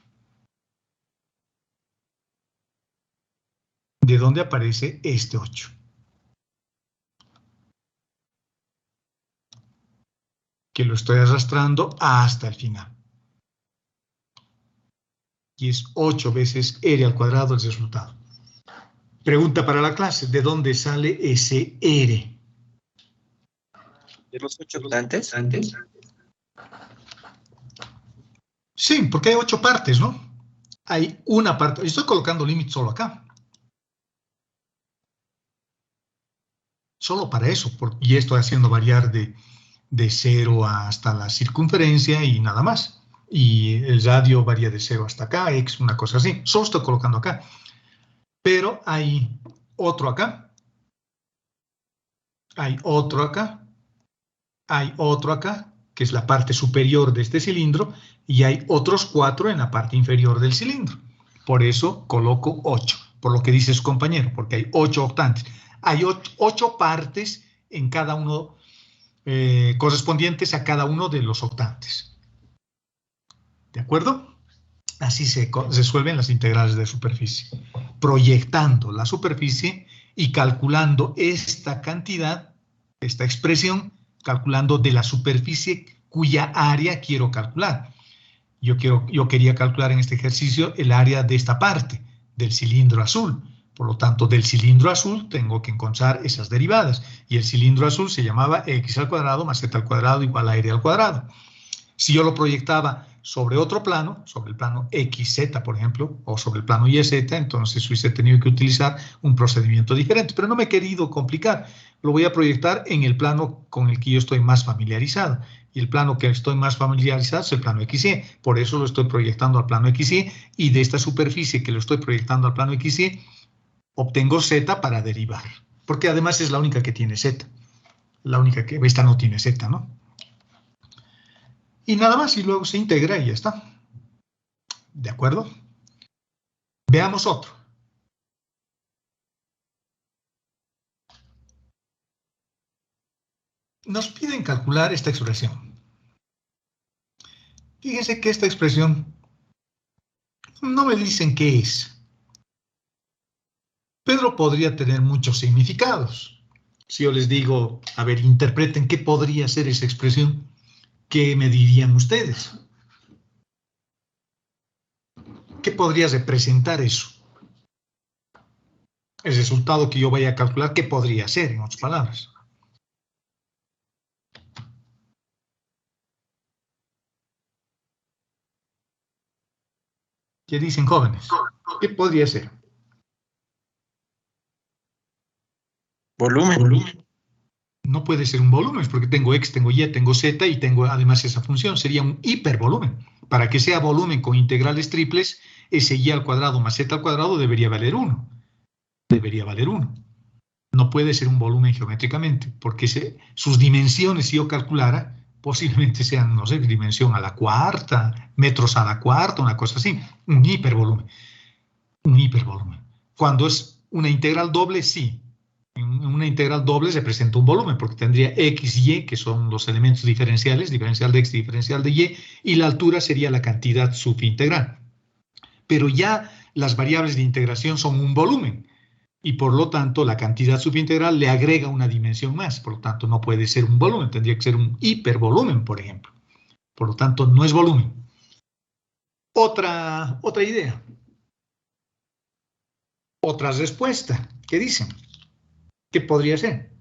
¿De dónde aparece este 8? Que lo estoy arrastrando hasta el final. Y es 8 veces r al cuadrado el resultado. Pregunta para la clase, ¿de dónde sale ese r? ¿De los 8 antes? Sí, porque hay 8 partes, ¿no? Hay una parte, estoy colocando límite solo acá. Solo para eso, y estoy haciendo variar de 0 hasta la circunferencia y nada más. Y el radio varía de 0 hasta acá, x, una cosa así. Solo estoy colocando acá. Pero hay otro acá. hay otro acá, hay otro acá, que es la parte superior de este cilindro, y hay otros 4 en la parte inferior del cilindro. Por eso coloco 8, por lo que dice su compañero, porque hay 8 octantes. Hay 8 partes en cada uno, correspondientes a cada uno de los octantes. ¿De acuerdo? Así se resuelven las integrales de superficie, proyectando la superficie y calculando esta cantidad, esta expresión, calculando de la superficie cuya área quiero calcular. Yo quería calcular en este ejercicio el área de esta parte, del cilindro azul. Por lo tanto, del cilindro azul tengo que encontrar esas derivadas. Y el cilindro azul se llamaba x al cuadrado más z al cuadrado igual a r al cuadrado. Si yo lo proyectaba sobre otro plano, sobre el plano XZ, por ejemplo, o sobre el plano YZ, entonces hubiese tenido que utilizar un procedimiento diferente. Pero no me he querido complicar. Lo voy a proyectar en el plano con el que yo estoy más familiarizado. Y el plano que estoy más familiarizado es el plano XY. Por eso lo estoy proyectando al plano XY. Y de esta superficie que lo estoy proyectando al plano XY, obtengo Z para derivar. Porque además es la única que tiene Z. La única que esta no tiene Z, ¿no? Y nada más, y luego se integra y ya está. ¿De acuerdo? Veamos otro. Nos piden calcular esta expresión. Fíjense que esta expresión no me dicen qué es, pero podría tener muchos significados. Si yo les digo, a ver, interpreten qué podría ser esa expresión, ¿qué me dirían ustedes? ¿Qué podría representar eso? El resultado que yo vaya a calcular, ¿qué podría ser, en otras palabras? ¿Qué dicen, jóvenes? ¿Qué podría ser? Volumen. No puede ser un volumen, porque tengo X, tengo Y, tengo Z y tengo además esa función. Sería un hipervolumen. Para que sea volumen con integrales triples, ese Y al cuadrado más Z al cuadrado debería valer 1. Debería valer 1. No puede ser un volumen geométricamente, porque sus dimensiones, si yo calculara, posiblemente sean, no sé, dimensión a la cuarta, metros a la cuarta, una cosa así. Un hipervolumen. Un hipervolumen. Cuando es una integral doble, sí. En una integral doble se presenta un volumen, porque tendría x y y, que son los elementos diferenciales, diferencial de x y diferencial de y la altura sería la cantidad subintegral. Pero ya las variables de integración son un volumen, y por lo tanto la cantidad subintegral le agrega una dimensión más, por lo tanto no puede ser un volumen, tendría que ser un hipervolumen, por ejemplo. Por lo tanto, no es volumen. Otra idea. Otra respuesta. ¿Qué dicen? ¿Qué podría ser?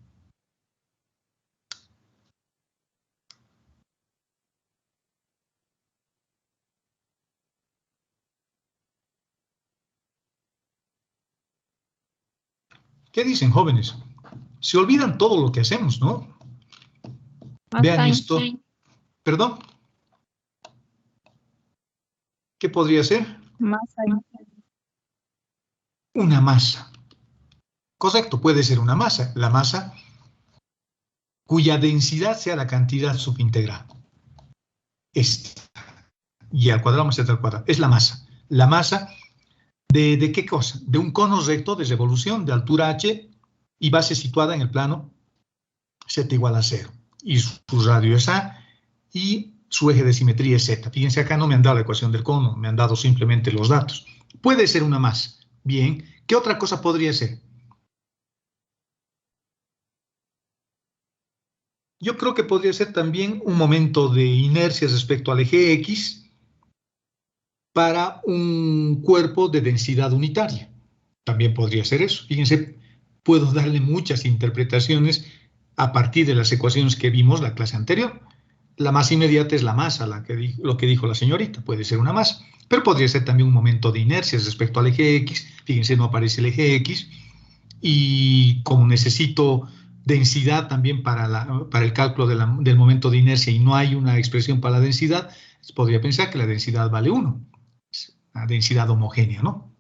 ¿Qué dicen, jóvenes? Se olvidan todo lo que hacemos, ¿no? Vean esto. ¿Perdón? ¿Qué podría ser? Masa. Una masa. Correcto, puede ser una masa. La masa cuya densidad sea la cantidad subintegral. Esta. Y al cuadrado más z al cuadrado. Es la masa. La masa ¿de qué cosa? De un cono recto de revolución de altura h y base situada en el plano z igual a 0. Y su radio es a y su eje de simetría es z. Fíjense, acá no me han dado la ecuación del cono, me han dado simplemente los datos. Puede ser una masa. Bien, ¿qué otra cosa podría ser? Yo creo que podría ser también un momento de inercia respecto al eje X para un cuerpo de densidad unitaria. También podría ser eso. Fíjense, puedo darle muchas interpretaciones a partir de las ecuaciones que vimos la clase anterior. La masa inmediata es la masa, lo que dijo la señorita, puede ser una masa, pero podría ser también un momento de inercia respecto al eje X. Fíjense, no aparece el eje X, y como necesito densidad también para el cálculo del momento de inercia y no hay una expresión para la densidad, podría pensar que la densidad vale 1, la densidad homogénea, ¿no?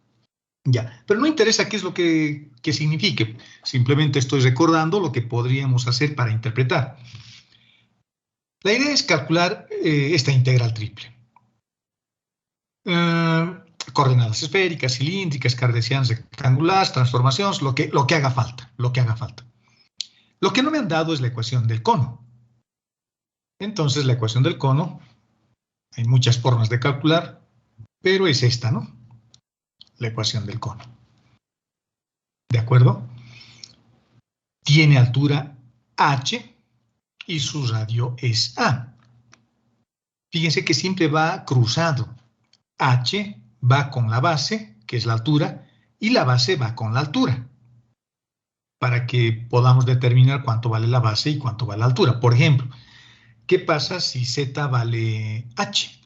Ya, pero no interesa qué es lo que signifique. Simplemente estoy recordando lo que podríamos hacer para interpretar. La idea es calcular esta integral triple. Coordenadas esféricas, cilíndricas, cartesianas, rectangulares, transformaciones, lo que haga falta, lo que haga falta. Lo que no me han dado es la ecuación del cono. Entonces, la ecuación del cono, hay muchas formas de calcular, pero es esta, ¿no? La ecuación del cono. ¿De acuerdo? Tiene altura h y su radio es a. Fíjense que siempre va cruzado. H va con la base, que es la altura, y la base va con la altura, para que podamos determinar cuánto vale la base y cuánto vale la altura. Por ejemplo, ¿qué pasa si z vale h?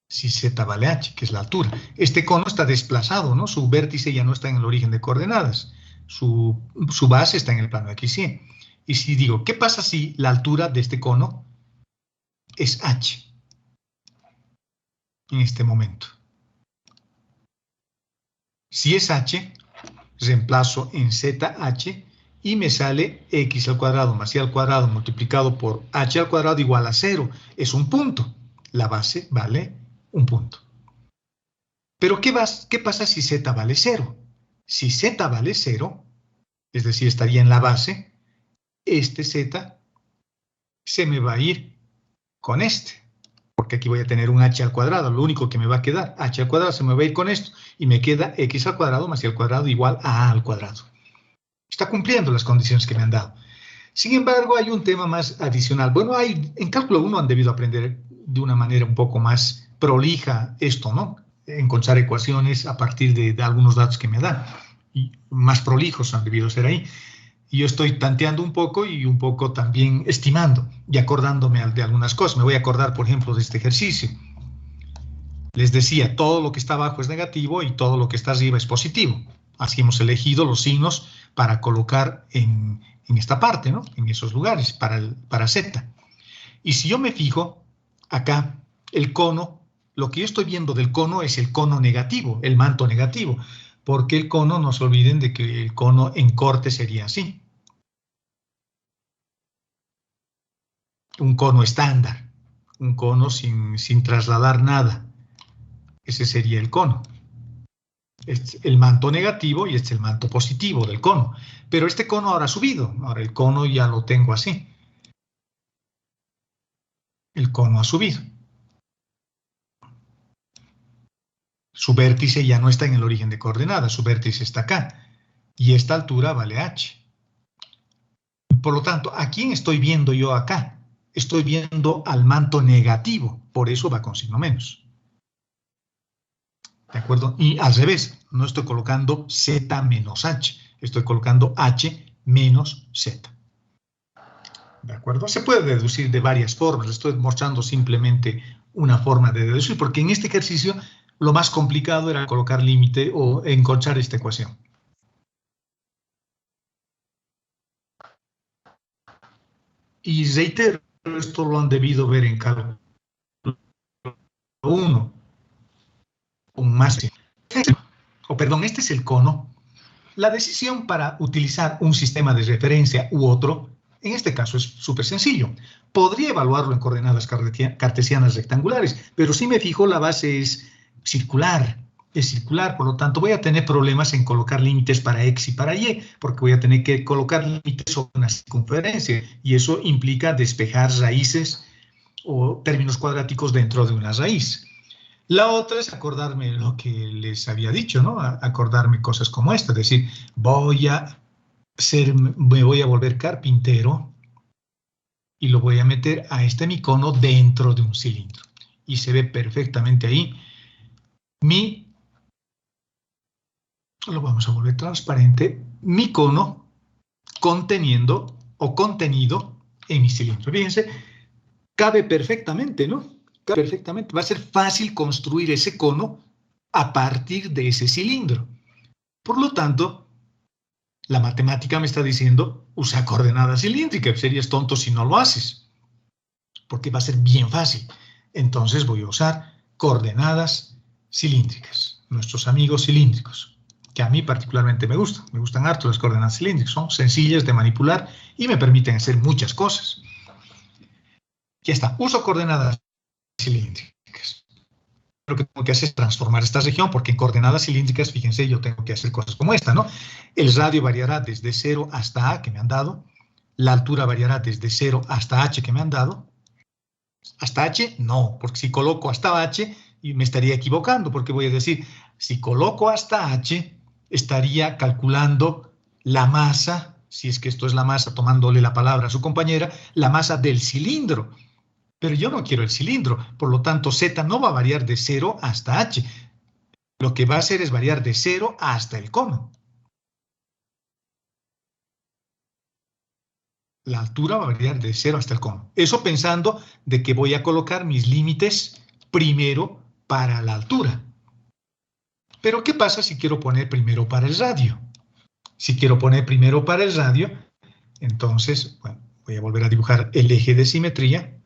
Si z vale h, que es la altura. Este cono está desplazado, ¿no? Su vértice ya no está en el origen de coordenadas. Su base está en el plano x y. Y si digo, ¿qué pasa si la altura de este cono es h? En este momento. Si es h, reemplazo en zh y me sale x al cuadrado más y al cuadrado multiplicado por h al cuadrado igual a 0. Es un punto. La base vale un punto. Pero ¿qué pasa si z vale 0? Si z vale 0, es decir, estaría en la base, este z se me va a ir con este. Porque aquí voy a tener un h al cuadrado, lo único que me va a quedar, h al cuadrado se me va a ir con esto, y me queda x al cuadrado más y al cuadrado igual a al cuadrado. Está cumpliendo las condiciones que me han dado. Sin embargo, hay un tema más adicional. Bueno, en cálculo 1 han debido aprender de una manera un poco más prolija esto, ¿no? Encontrar ecuaciones a partir de algunos datos que me dan. Y más prolijos han debido ser ahí. Y yo estoy tanteando un poco y un poco también estimando y acordándome de algunas cosas. Me voy a acordar, por ejemplo, de este ejercicio. Les decía, todo lo que está abajo es negativo y todo lo que está arriba es positivo. Así hemos elegido los signos para colocar en esta parte, ¿no? En esos lugares, para Z. Y si yo me fijo, acá, el cono, lo que yo estoy viendo del cono es el cono negativo, el manto negativo. Porque el cono, no se olviden de que el cono en corte sería así. Un cono estándar, un cono sin trasladar nada. Ese sería el cono. Este es el manto negativo y este es el manto positivo del cono. Pero este cono ahora ha subido. Ahora el cono ya lo tengo así. El cono ha subido. Su vértice ya no está en el origen de coordenadas. Su vértice está acá. Y esta altura vale h. Por lo tanto, ¿a quién estoy viendo yo acá? Estoy viendo al manto negativo, por eso va con signo menos. ¿De acuerdo? Y al revés, no estoy colocando z menos h, estoy colocando h menos z. ¿De acuerdo? Se puede deducir de varias formas, estoy mostrando simplemente una forma de deducir, porque en este ejercicio lo más complicado era colocar límite o encontrar esta ecuación. Y reitero, esto lo han debido ver en cálculo 1. Un más. Este es el cono. La decisión para utilizar un sistema de referencia u otro, en este caso es súper sencillo. Podría evaluarlo en coordenadas cartesianas rectangulares, pero si me fijo, la base es circular. Por lo tanto voy a tener problemas en colocar límites para x y para y, porque voy a tener que colocar límites sobre una circunferencia, y eso implica despejar raíces o términos cuadráticos dentro de una raíz. La otra es acordarme lo que les había dicho, ¿no? Acordarme cosas como esta, es decir, me voy a volver carpintero y lo voy a meter a este mi cono dentro de un cilindro. Y se ve perfectamente ahí lo vamos a volver transparente, mi cono conteniendo o contenido en mi cilindro. Fíjense, cabe perfectamente, ¿no? Cabe perfectamente. Va a ser fácil construir ese cono a partir de ese cilindro. Por lo tanto, la matemática me está diciendo, usa coordenadas cilíndricas. Serías tonto si no lo haces, porque va a ser bien fácil. Entonces voy a usar coordenadas cilíndricas. nuestros amigos cilíndricos, que a mí particularmente me gustan harto las coordenadas cilíndricas, son sencillas de manipular y me permiten hacer muchas cosas. Ya está, uso coordenadas cilíndricas. Lo que tengo que hacer es transformar esta región, porque en coordenadas cilíndricas, fíjense, yo tengo que hacer cosas como esta, ¿no? El radio variará desde 0 hasta A, que me han dado. La altura variará desde 0 hasta H, que me han dado. ¿Hasta H? No, porque si coloco hasta H, me estaría equivocando, porque voy a decir, si coloco hasta H, estaría calculando la masa, si es que esto es la masa, tomándole la palabra a su compañera, la masa del cilindro. Pero yo no quiero el cilindro, por lo tanto Z no va a variar de 0 hasta H. Lo que va a hacer es variar de 0 hasta el cono. La altura va a variar de 0 hasta el cono. Eso pensando de que voy a colocar mis límites primero para la altura. Pero ¿qué pasa si quiero poner primero para el radio? Si quiero poner primero para el radio, entonces, bueno, voy a volver a dibujar el eje de simetría.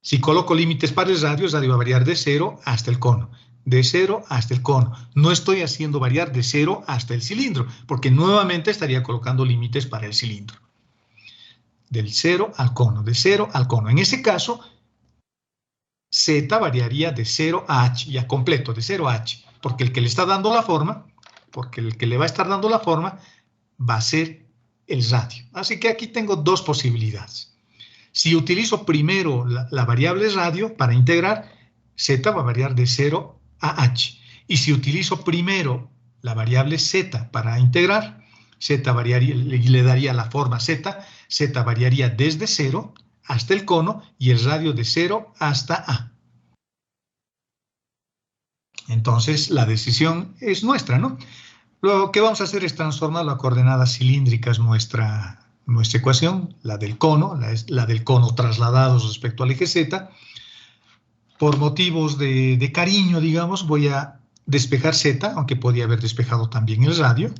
Si coloco límites para el radio va a variar de 0 hasta el cono. De 0 hasta el cono. No estoy haciendo variar de 0 hasta el cilindro, porque nuevamente estaría colocando límites para el cilindro. Del 0 al cono, de 0 al cono. En ese caso, Z variaría de 0 a H, ya completo, de 0 a H, porque el que le está dando la forma, porque el que le va a estar dando la forma, va a ser el radio. Así que aquí tengo dos posibilidades. Si utilizo primero la variable radio para integrar, Z va a variar de 0 a H. Y si utilizo primero la variable Z para integrar, Z variaría, le daría la forma Z, Z variaría desde 0 hasta el cono y el radio de 0 hasta A. Entonces la decisión es nuestra, ¿no? Lo que vamos a hacer es transformar las coordenadas cilíndricas nuestra ecuación, la del cono, la del cono trasladados respecto al eje Z. Por motivos de cariño, digamos, voy a despejar Z, aunque podía haber despejado también el radio.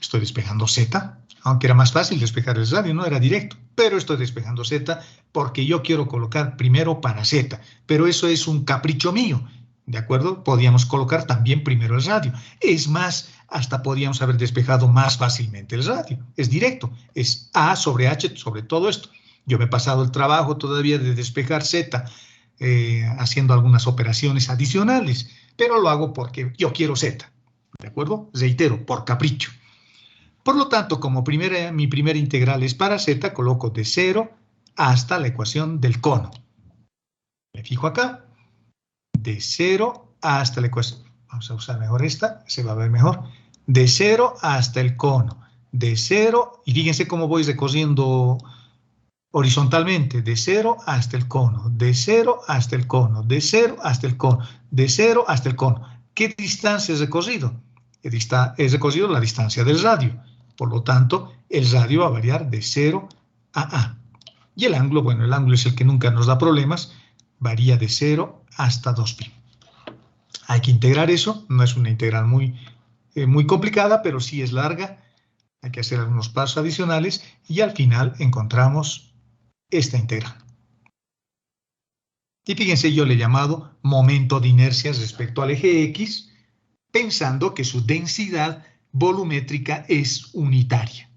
Estoy despejando Z, aunque era más fácil despejar el radio, no era directo, pero estoy despejando Z porque yo quiero colocar primero para Z, pero eso es un capricho mío, ¿de acuerdo? Podíamos colocar también primero el radio. Es más, hasta podíamos haber despejado más fácilmente el radio. Es directo, es A sobre H sobre todo esto. Yo me he pasado el trabajo todavía de despejar Z haciendo algunas operaciones adicionales, pero lo hago porque yo quiero Z, ¿de acuerdo? Reitero, por capricho. Por lo tanto, como mi primera integral es para Z, coloco de 0 hasta la ecuación del cono. Me fijo acá, de 0 hasta la ecuación. Vamos a usar mejor esta, se va a ver mejor. De 0 hasta el cono. De 0, y fíjense cómo voy recorriendo horizontalmente, de 0 hasta el cono, de 0 hasta el cono, de 0 hasta el cono, de 0 hasta el cono. ¿Qué distancia es recorrido? Es recorrido la distancia del radio. Por lo tanto, el radio va a variar de 0 a A. Y el ángulo, bueno, el ángulo es el que nunca nos da problemas, varía de 0 hasta 2π. Hay que integrar eso, no es una integral muy complicada, pero sí es larga. Hay que hacer algunos pasos adicionales y al final encontramos esta integral. Y fíjense, yo le he llamado momento de inercia respecto al eje X, pensando que su densidad volumétrica es unitaria.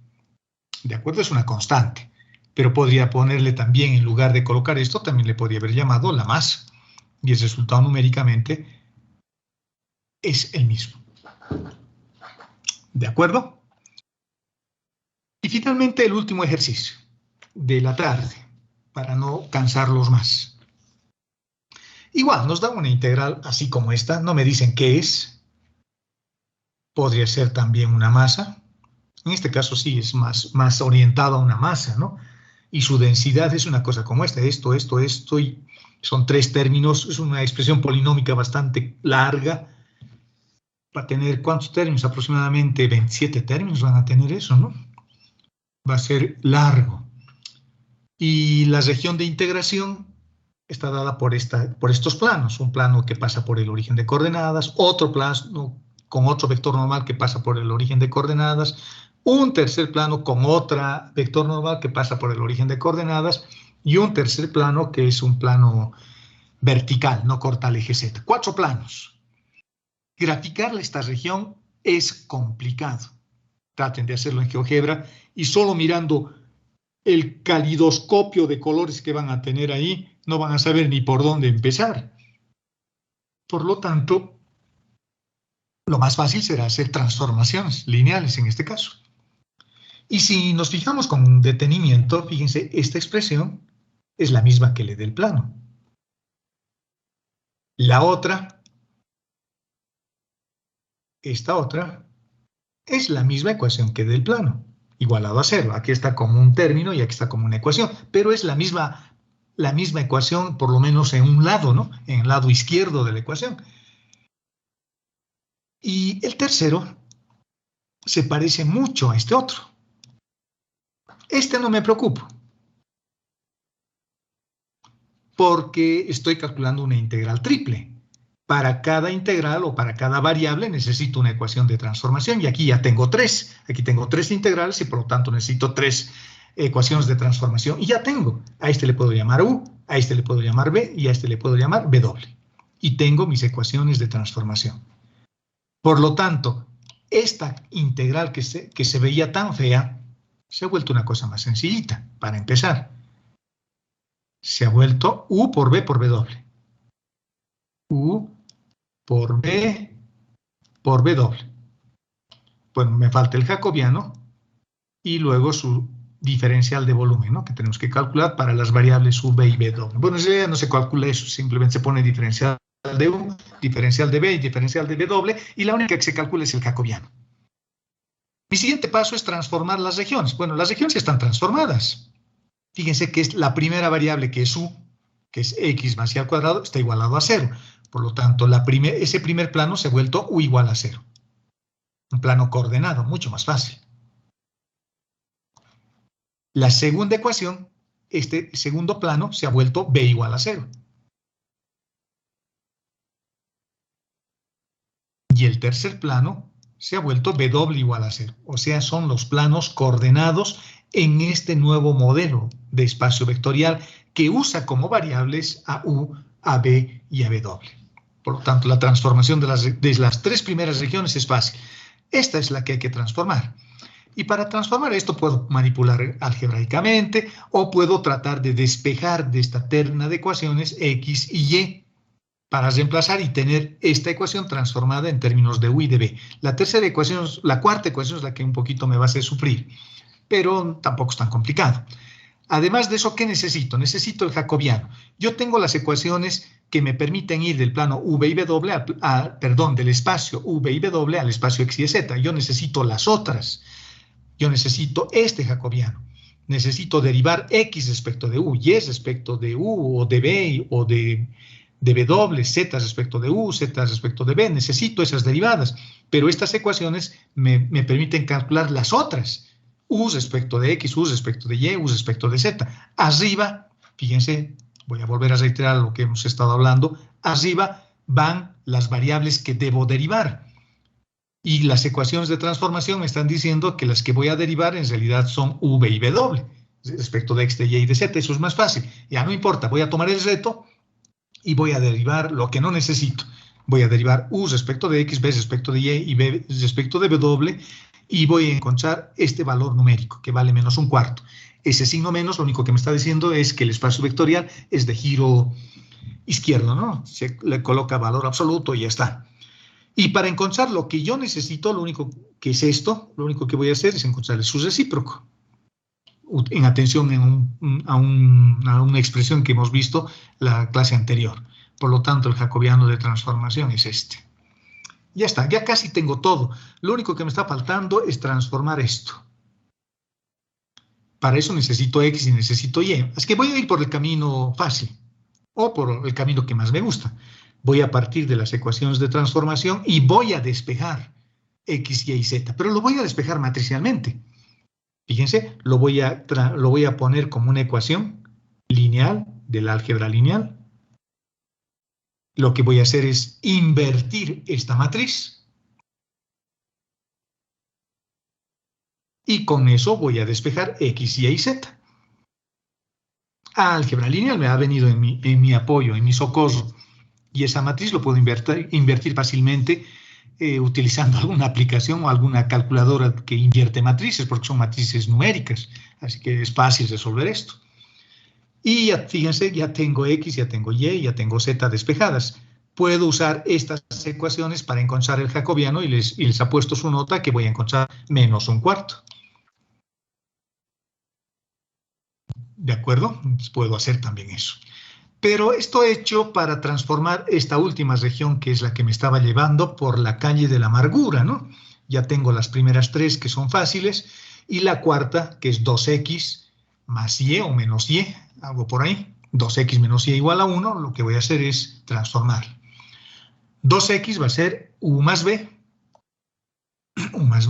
¿De acuerdo? Es una constante. Pero podría ponerle también, en lugar de colocar esto, también le podría haber llamado la masa. Y el resultado numéricamente es el mismo. ¿De acuerdo? Y finalmente el último ejercicio de la tarde, para no cansarlos más. Igual, nos da una integral así como esta, no me dicen qué es. Podría ser también una masa. En este caso sí es más orientado a una masa, ¿no? Y su densidad es una cosa como esta, esto, y son tres términos, es una expresión polinómica bastante larga. Va a tener, ¿cuántos términos? Aproximadamente 27 términos van a tener eso, ¿no? Va a ser largo. Y la región de integración está dada por estos planos. Un plano que pasa por el origen de coordenadas, otro plano con otro vector normal que pasa por el origen de coordenadas, un tercer plano con otra vector normal que pasa por el origen de coordenadas y un tercer plano que es un plano vertical, no corta el eje Z. 4 planos. Graficar esta región es complicado. Traten de hacerlo en GeoGebra y solo mirando el calidoscopio de colores que van a tener ahí, no van a saber ni por dónde empezar. Por lo tanto, lo más fácil será hacer transformaciones lineales en este caso. Y si nos fijamos con detenimiento, fíjense, esta expresión es la misma que le del plano. La otra, esta otra, es la misma ecuación que del plano, igualado a 0. Aquí está como un término y aquí está como una ecuación, pero es la misma ecuación, por lo menos en un lado, ¿no? En el lado izquierdo de la ecuación. Y el tercero se parece mucho a este otro. Este no me preocupo, porque estoy calculando una integral triple. Para cada integral o para cada variable necesito una ecuación de transformación y aquí ya tengo 3. Aquí tengo 3 integrales y por lo tanto necesito 3 ecuaciones de transformación. Y ya tengo. A este le puedo llamar U, a este le puedo llamar B y a este le puedo llamar W. Y tengo mis ecuaciones de transformación. Por lo tanto, esta integral que se veía tan fea se ha vuelto una cosa más sencillita. Para empezar, se ha vuelto U por B por W. U por B por W. Bueno, me falta el jacobiano y luego su diferencial de volumen, ¿no? Que tenemos que calcular para las variables U, B y W. Bueno, en realidad no se calcula eso, simplemente se pone diferencial de U, diferencial de B y diferencial de W, y la única que se calcula es el jacobiano. Mi siguiente paso es transformar las regiones. Bueno, las regiones ya están transformadas. Fíjense que es la primera variable que es U, que es X más Y al cuadrado, está igualado a 0. Por lo tanto, ese primer plano se ha vuelto U igual a 0. Un plano coordenado, mucho más fácil. La segunda ecuación, este segundo plano, se ha vuelto B igual a 0. Y el tercer plano se ha vuelto BW igual a 0. O sea, son los planos coordenados en este nuevo modelo de espacio vectorial que usa como variables a U, a B y a W. Por lo tanto, la transformación de las 3 primeras regiones es fácil. Esta es la que hay que transformar. Y para transformar esto puedo manipular algebraicamente o puedo tratar de despejar de esta terna de ecuaciones X y Y para reemplazar y tener esta ecuación transformada en términos de U y de B. La cuarta ecuación es la que un poquito me va a hacer sufrir, pero tampoco es tan complicado. Además de eso, ¿qué necesito? Necesito el jacobiano. Yo tengo las ecuaciones que me permiten ir del plano V y W, del espacio V y W al espacio X y Z. Yo necesito las otras. Yo necesito este jacobiano. Necesito derivar X respecto de U, Y respecto de U o de B o de W, Z respecto de U, Z respecto de B. Necesito esas derivadas, pero estas ecuaciones me permiten calcular las otras. U respecto de X, U respecto de Y, U respecto de Z. Arriba, fíjense, voy a volver a reiterar lo que hemos estado hablando, arriba van las variables que debo derivar. Y las ecuaciones de transformación me están diciendo que las que voy a derivar en realidad son V y W, respecto de X, de Y y de Z. Eso es más fácil. Ya no importa, voy a tomar el reto y voy a derivar lo que no necesito. Voy a derivar U respecto de X, B respecto de Y B respecto de W, y voy a encontrar este valor numérico, que vale menos un cuarto. Ese signo menos lo único que me está diciendo es que el espacio vectorial es de giro izquierdo, ¿no? Se le coloca valor absoluto y ya está. Y para encontrar lo que yo necesito, lo único que es esto, lo único que voy a hacer es encontrar su recíproco. En atención a una expresión que hemos visto la clase anterior. Por lo tanto, el jacobiano de transformación es este. Ya está, ya casi tengo todo. Lo único que me está faltando es transformar esto. Para eso necesito X y necesito Y. Así que voy a ir por el camino fácil, o por el camino que más me gusta. Voy a partir de las ecuaciones de transformación y voy a despejar X, Y y Z, pero lo voy a despejar matricialmente. Fíjense, lo voy a poner como una ecuación lineal del álgebra lineal. Lo que voy a hacer es invertir esta matriz. Y con eso voy a despejar X, Y y Z. Álgebra lineal me ha venido en mi apoyo, en mi socorro. Y esa matriz lo puedo invertir fácilmente utilizando alguna aplicación o alguna calculadora que invierte matrices, porque son matrices numéricas, así que es fácil resolver esto. Y ya, fíjense, ya tengo X, ya tengo Y, ya tengo Z despejadas. Puedo usar estas ecuaciones para encontrar el jacobiano y les ha puesto su nota que voy a encontrar menos un cuarto. ¿De acuerdo? Puedo hacer también eso. Pero esto he hecho para transformar esta última región, que es la que me estaba llevando por la calle de la amargura, ¿no? Ya tengo las primeras tres que son fáciles, y la cuarta, que es 2x más y o menos y, algo por ahí. 2x menos y igual a 1, lo que voy a hacer es transformar. 2x va a ser u más b, o más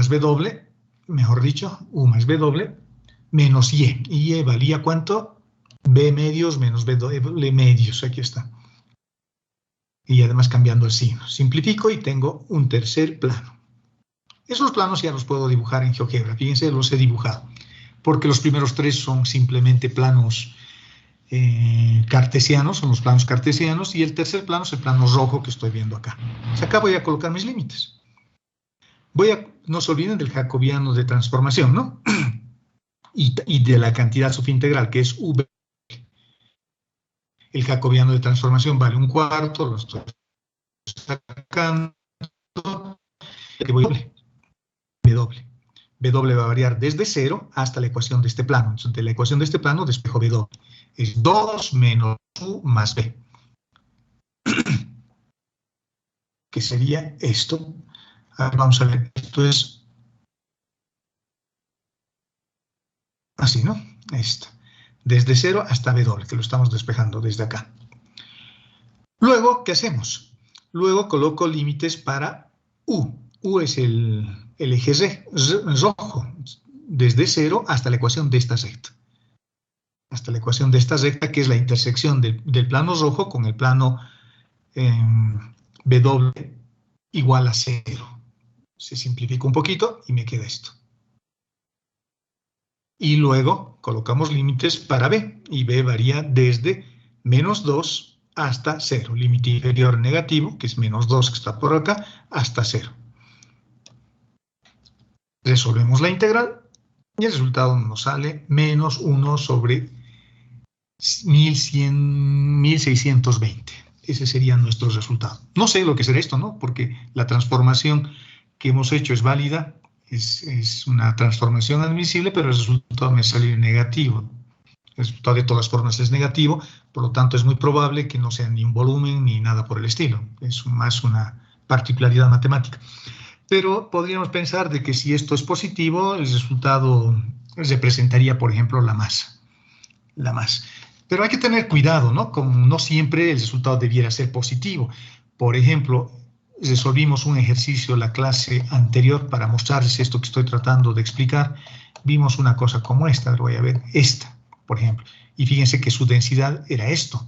b doble, mejor dicho, u más b doble, menos y. Y valía ¿cuánto? B medios menos B doble medios, aquí está. Y además cambiando el signo. Simplifico y tengo un tercer plano. Esos planos ya los puedo dibujar en GeoGebra. Fíjense, los he dibujado. Porque los primeros tres son simplemente planos cartesianos, son los planos cartesianos. Y el tercer plano es el plano rojo que estoy viendo acá. Pues acá voy a colocar mis límites. No se olviden del jacobiano de transformación, ¿no? Y de la cantidad sufintegral, que es V. El jacobiano de transformación vale un cuarto, lo estoy sacando. B doble. B doble va a variar desde 0 hasta la ecuación de este plano. Entonces, de la ecuación de este plano despejo B doble. Es 2 menos U más B. Que sería esto. A ver, vamos a ver, esto es así, ¿no? Esta. Desde 0 hasta B doble, que lo estamos despejando desde acá. Luego, ¿qué hacemos? Luego coloco límites para U. U es el eje rojo, desde 0 hasta la ecuación de esta recta. Hasta la ecuación de esta recta, que es la intersección del plano rojo con el plano B doble igual a 0. Se simplifica un poquito y me queda esto. Y luego colocamos límites para B, y B varía desde menos 2 hasta 0. Límite inferior negativo, que es menos 2 que está por acá, hasta 0. Resolvemos la integral y el resultado nos sale menos 1 sobre 1620. Ese sería nuestro resultado. No sé lo que será esto, ¿no? Porque la transformación que hemos hecho es válida, es una transformación admisible, pero el resultado me sale negativo. El resultado de todas formas es negativo, por lo tanto es muy probable que no sea ni un volumen ni nada por el estilo. Es más una particularidad matemática. Pero podríamos pensar de que si esto es positivo, el resultado representaría, por ejemplo, la masa. La masa. Pero hay que tener cuidado, ¿no? Como no siempre el resultado debiera ser positivo. Por ejemplo, resolvimos un ejercicio la clase anterior para mostrarles esto que estoy tratando de explicar. Vimos una cosa como esta, voy a ver esta, por ejemplo. Y fíjense que su densidad era esto.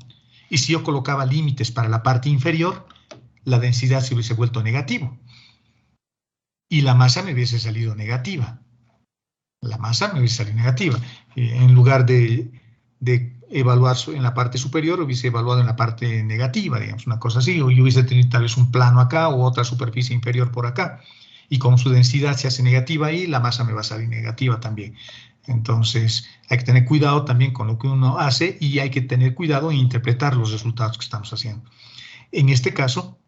Y si yo colocaba límites para la parte inferior, la densidad se hubiese vuelto negativo. Y la masa me hubiese salido negativa. La masa me hubiese salido negativa. En lugar de evaluar en la parte superior, hubiese evaluado en la parte negativa, digamos, una cosa así. O yo hubiese tenido tal vez un plano acá o otra superficie inferior por acá. Y como su densidad se hace negativa ahí, la masa me va a salir negativa también. Entonces, hay que tener cuidado también con lo que uno hace y hay que tener cuidado en interpretar los resultados que estamos haciendo. En este caso,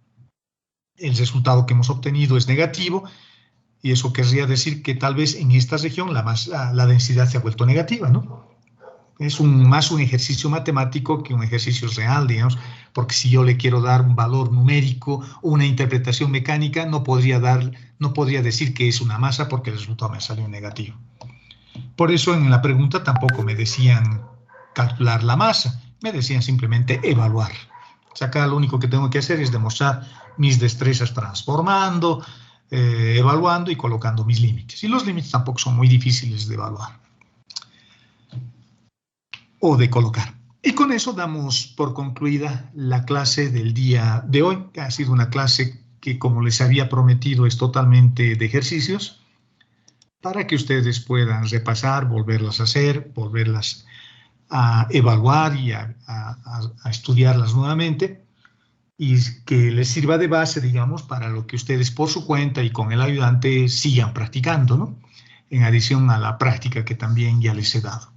el resultado que hemos obtenido es negativo. Y eso querría decir que tal vez en esta región la densidad se ha vuelto negativa, ¿no? Es más un ejercicio matemático que un ejercicio real, digamos, porque si yo le quiero dar un valor numérico o una interpretación mecánica, no podría decir que es una masa porque el resultado me salió negativo. Por eso en la pregunta tampoco me decían calcular la masa, me decían simplemente evaluar. O sea, acá lo único que tengo que hacer es demostrar mis destrezas transformando, evaluando y colocando mis límites. Y los límites tampoco son muy difíciles de evaluar o de colocar. Y con eso damos por concluida la clase del día de hoy, que ha sido una clase que, como les había prometido, es totalmente de ejercicios, para que ustedes puedan repasar, volverlas a hacer, volverlas a evaluar y a estudiarlas nuevamente. y que les sirva de base, digamos, para lo que ustedes por su cuenta y con el ayudante sigan practicando, ¿no? En adición a la práctica que también ya les he dado.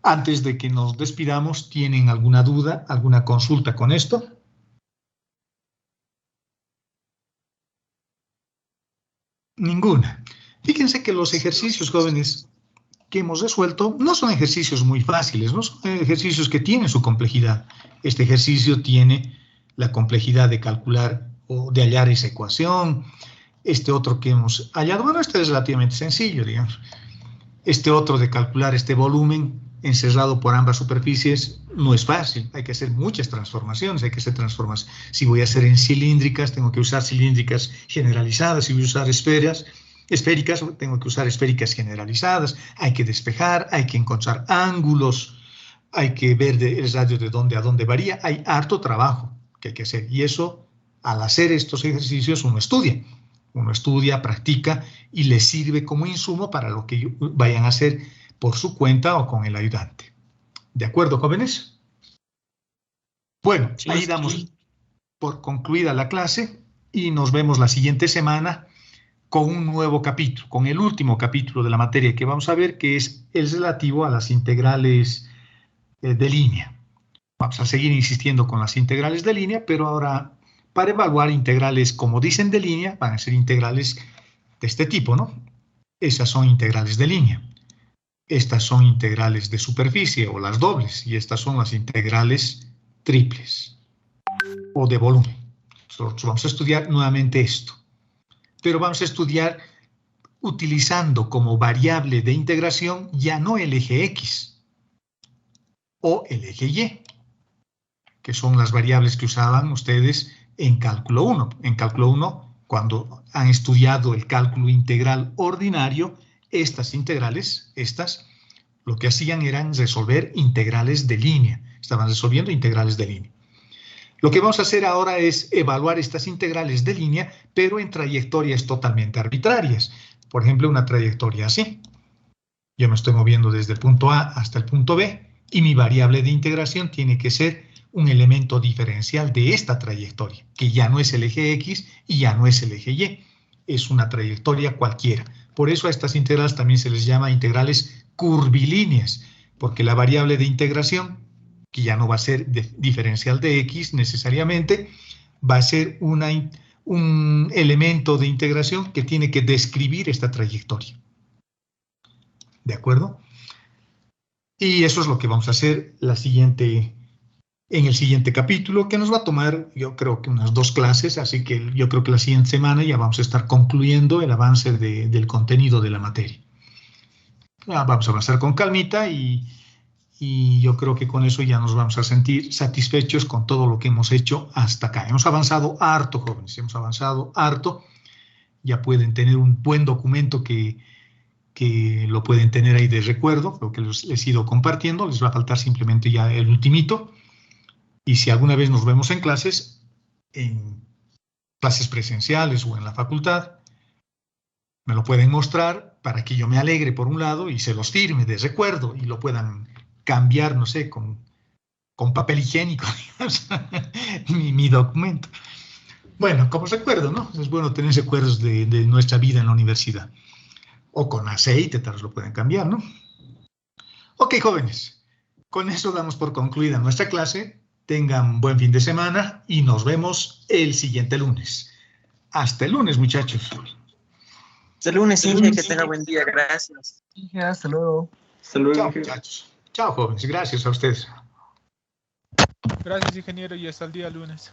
Antes de que nos despidamos, ¿tienen alguna duda, alguna consulta con esto? Ninguna. Fíjense que los ejercicios, jóvenes, que hemos resuelto no son ejercicios muy fáciles, no son ejercicios que tienen su complejidad. Este ejercicio tiene la complejidad de calcular o de hallar esa ecuación. Este otro que hemos hallado, bueno, este es relativamente sencillo, digamos. Este otro de calcular este volumen encerrado por ambas superficies no es fácil. Hay que hacer muchas transformaciones, hay que hacer transformaciones. Si voy a hacer en cilíndricas, tengo que usar cilíndricas generalizadas. Si voy a usar esféricas, tengo que usar esféricas generalizadas. Hay que despejar, hay que encontrar ángulos, hay que ver el radio de dónde a dónde varía. Hay harto trabajo que hay que hacer. Y eso, al hacer estos ejercicios, uno estudia. Uno estudia, practica y le sirve como insumo para lo que vayan a hacer por su cuenta o con el ayudante. ¿De acuerdo, jóvenes? Bueno, sí, ahí damos por concluida la clase y nos vemos la siguiente semana con un nuevo capítulo, con el último capítulo de la materia que vamos a ver, que es el relativo a las integrales de línea. Vamos a seguir insistiendo con las integrales de línea, pero ahora para evaluar integrales, como dicen, de línea, van a ser integrales de este tipo, ¿no? Esas son integrales de línea. Estas son integrales de superficie o las dobles, y estas son las integrales triples o de volumen. Nosotros vamos a estudiar nuevamente esto, pero vamos a estudiar utilizando como variable de integración ya no el eje X o el eje Y, que son las variables que usaban ustedes en cálculo 1. En cálculo 1, cuando han estudiado el cálculo integral ordinario, estas integrales, lo que hacían eran resolver integrales de línea. Estaban resolviendo integrales de línea. Lo que vamos a hacer ahora es evaluar estas integrales de línea, pero en trayectorias totalmente arbitrarias. Por ejemplo, una trayectoria así. Yo me estoy moviendo desde el punto A hasta el punto B y mi variable de integración tiene que ser un elemento diferencial de esta trayectoria, que ya no es el eje X y ya no es el eje Y. Es una trayectoria cualquiera. Por eso a estas integrales también se les llama integrales curvilíneas, porque la variable de integración, que ya no va a ser diferencial de X necesariamente, va a ser un elemento de integración que tiene que describir esta trayectoria. ¿De acuerdo? Y eso es lo que vamos a hacer en el siguiente capítulo, que nos va a tomar, yo creo que unas 2 clases, así que yo creo que la siguiente semana ya vamos a estar concluyendo el avance del contenido de la materia. Vamos a avanzar con calmita y yo creo que con eso ya nos vamos a sentir satisfechos con todo lo que hemos hecho hasta acá. Hemos avanzado harto, jóvenes, hemos avanzado harto. Ya pueden tener un buen documento que lo pueden tener ahí de recuerdo, lo que les he ido compartiendo. Les va a faltar simplemente ya el ultimito. Y si alguna vez nos vemos en clases presenciales o en la facultad, me lo pueden mostrar para que yo me alegre por un lado y se los firme de recuerdo y lo puedan cambiar, no sé, con papel higiénico, digamos, mi documento. Bueno, como recuerdo, ¿no? Es bueno tener recuerdos de nuestra vida en la universidad. O con aceite, tal vez lo pueden cambiar, ¿no? Ok, jóvenes, con eso damos por concluida nuestra clase. Tengan buen fin de semana y nos vemos el siguiente lunes. Hasta el lunes, muchachos. Hasta el lunes, Inge, que tenga buen día. Gracias. Inge, hasta luego. Chao, muchachos. Chao, jóvenes. Gracias a ustedes. Gracias, ingeniero, y hasta el día lunes.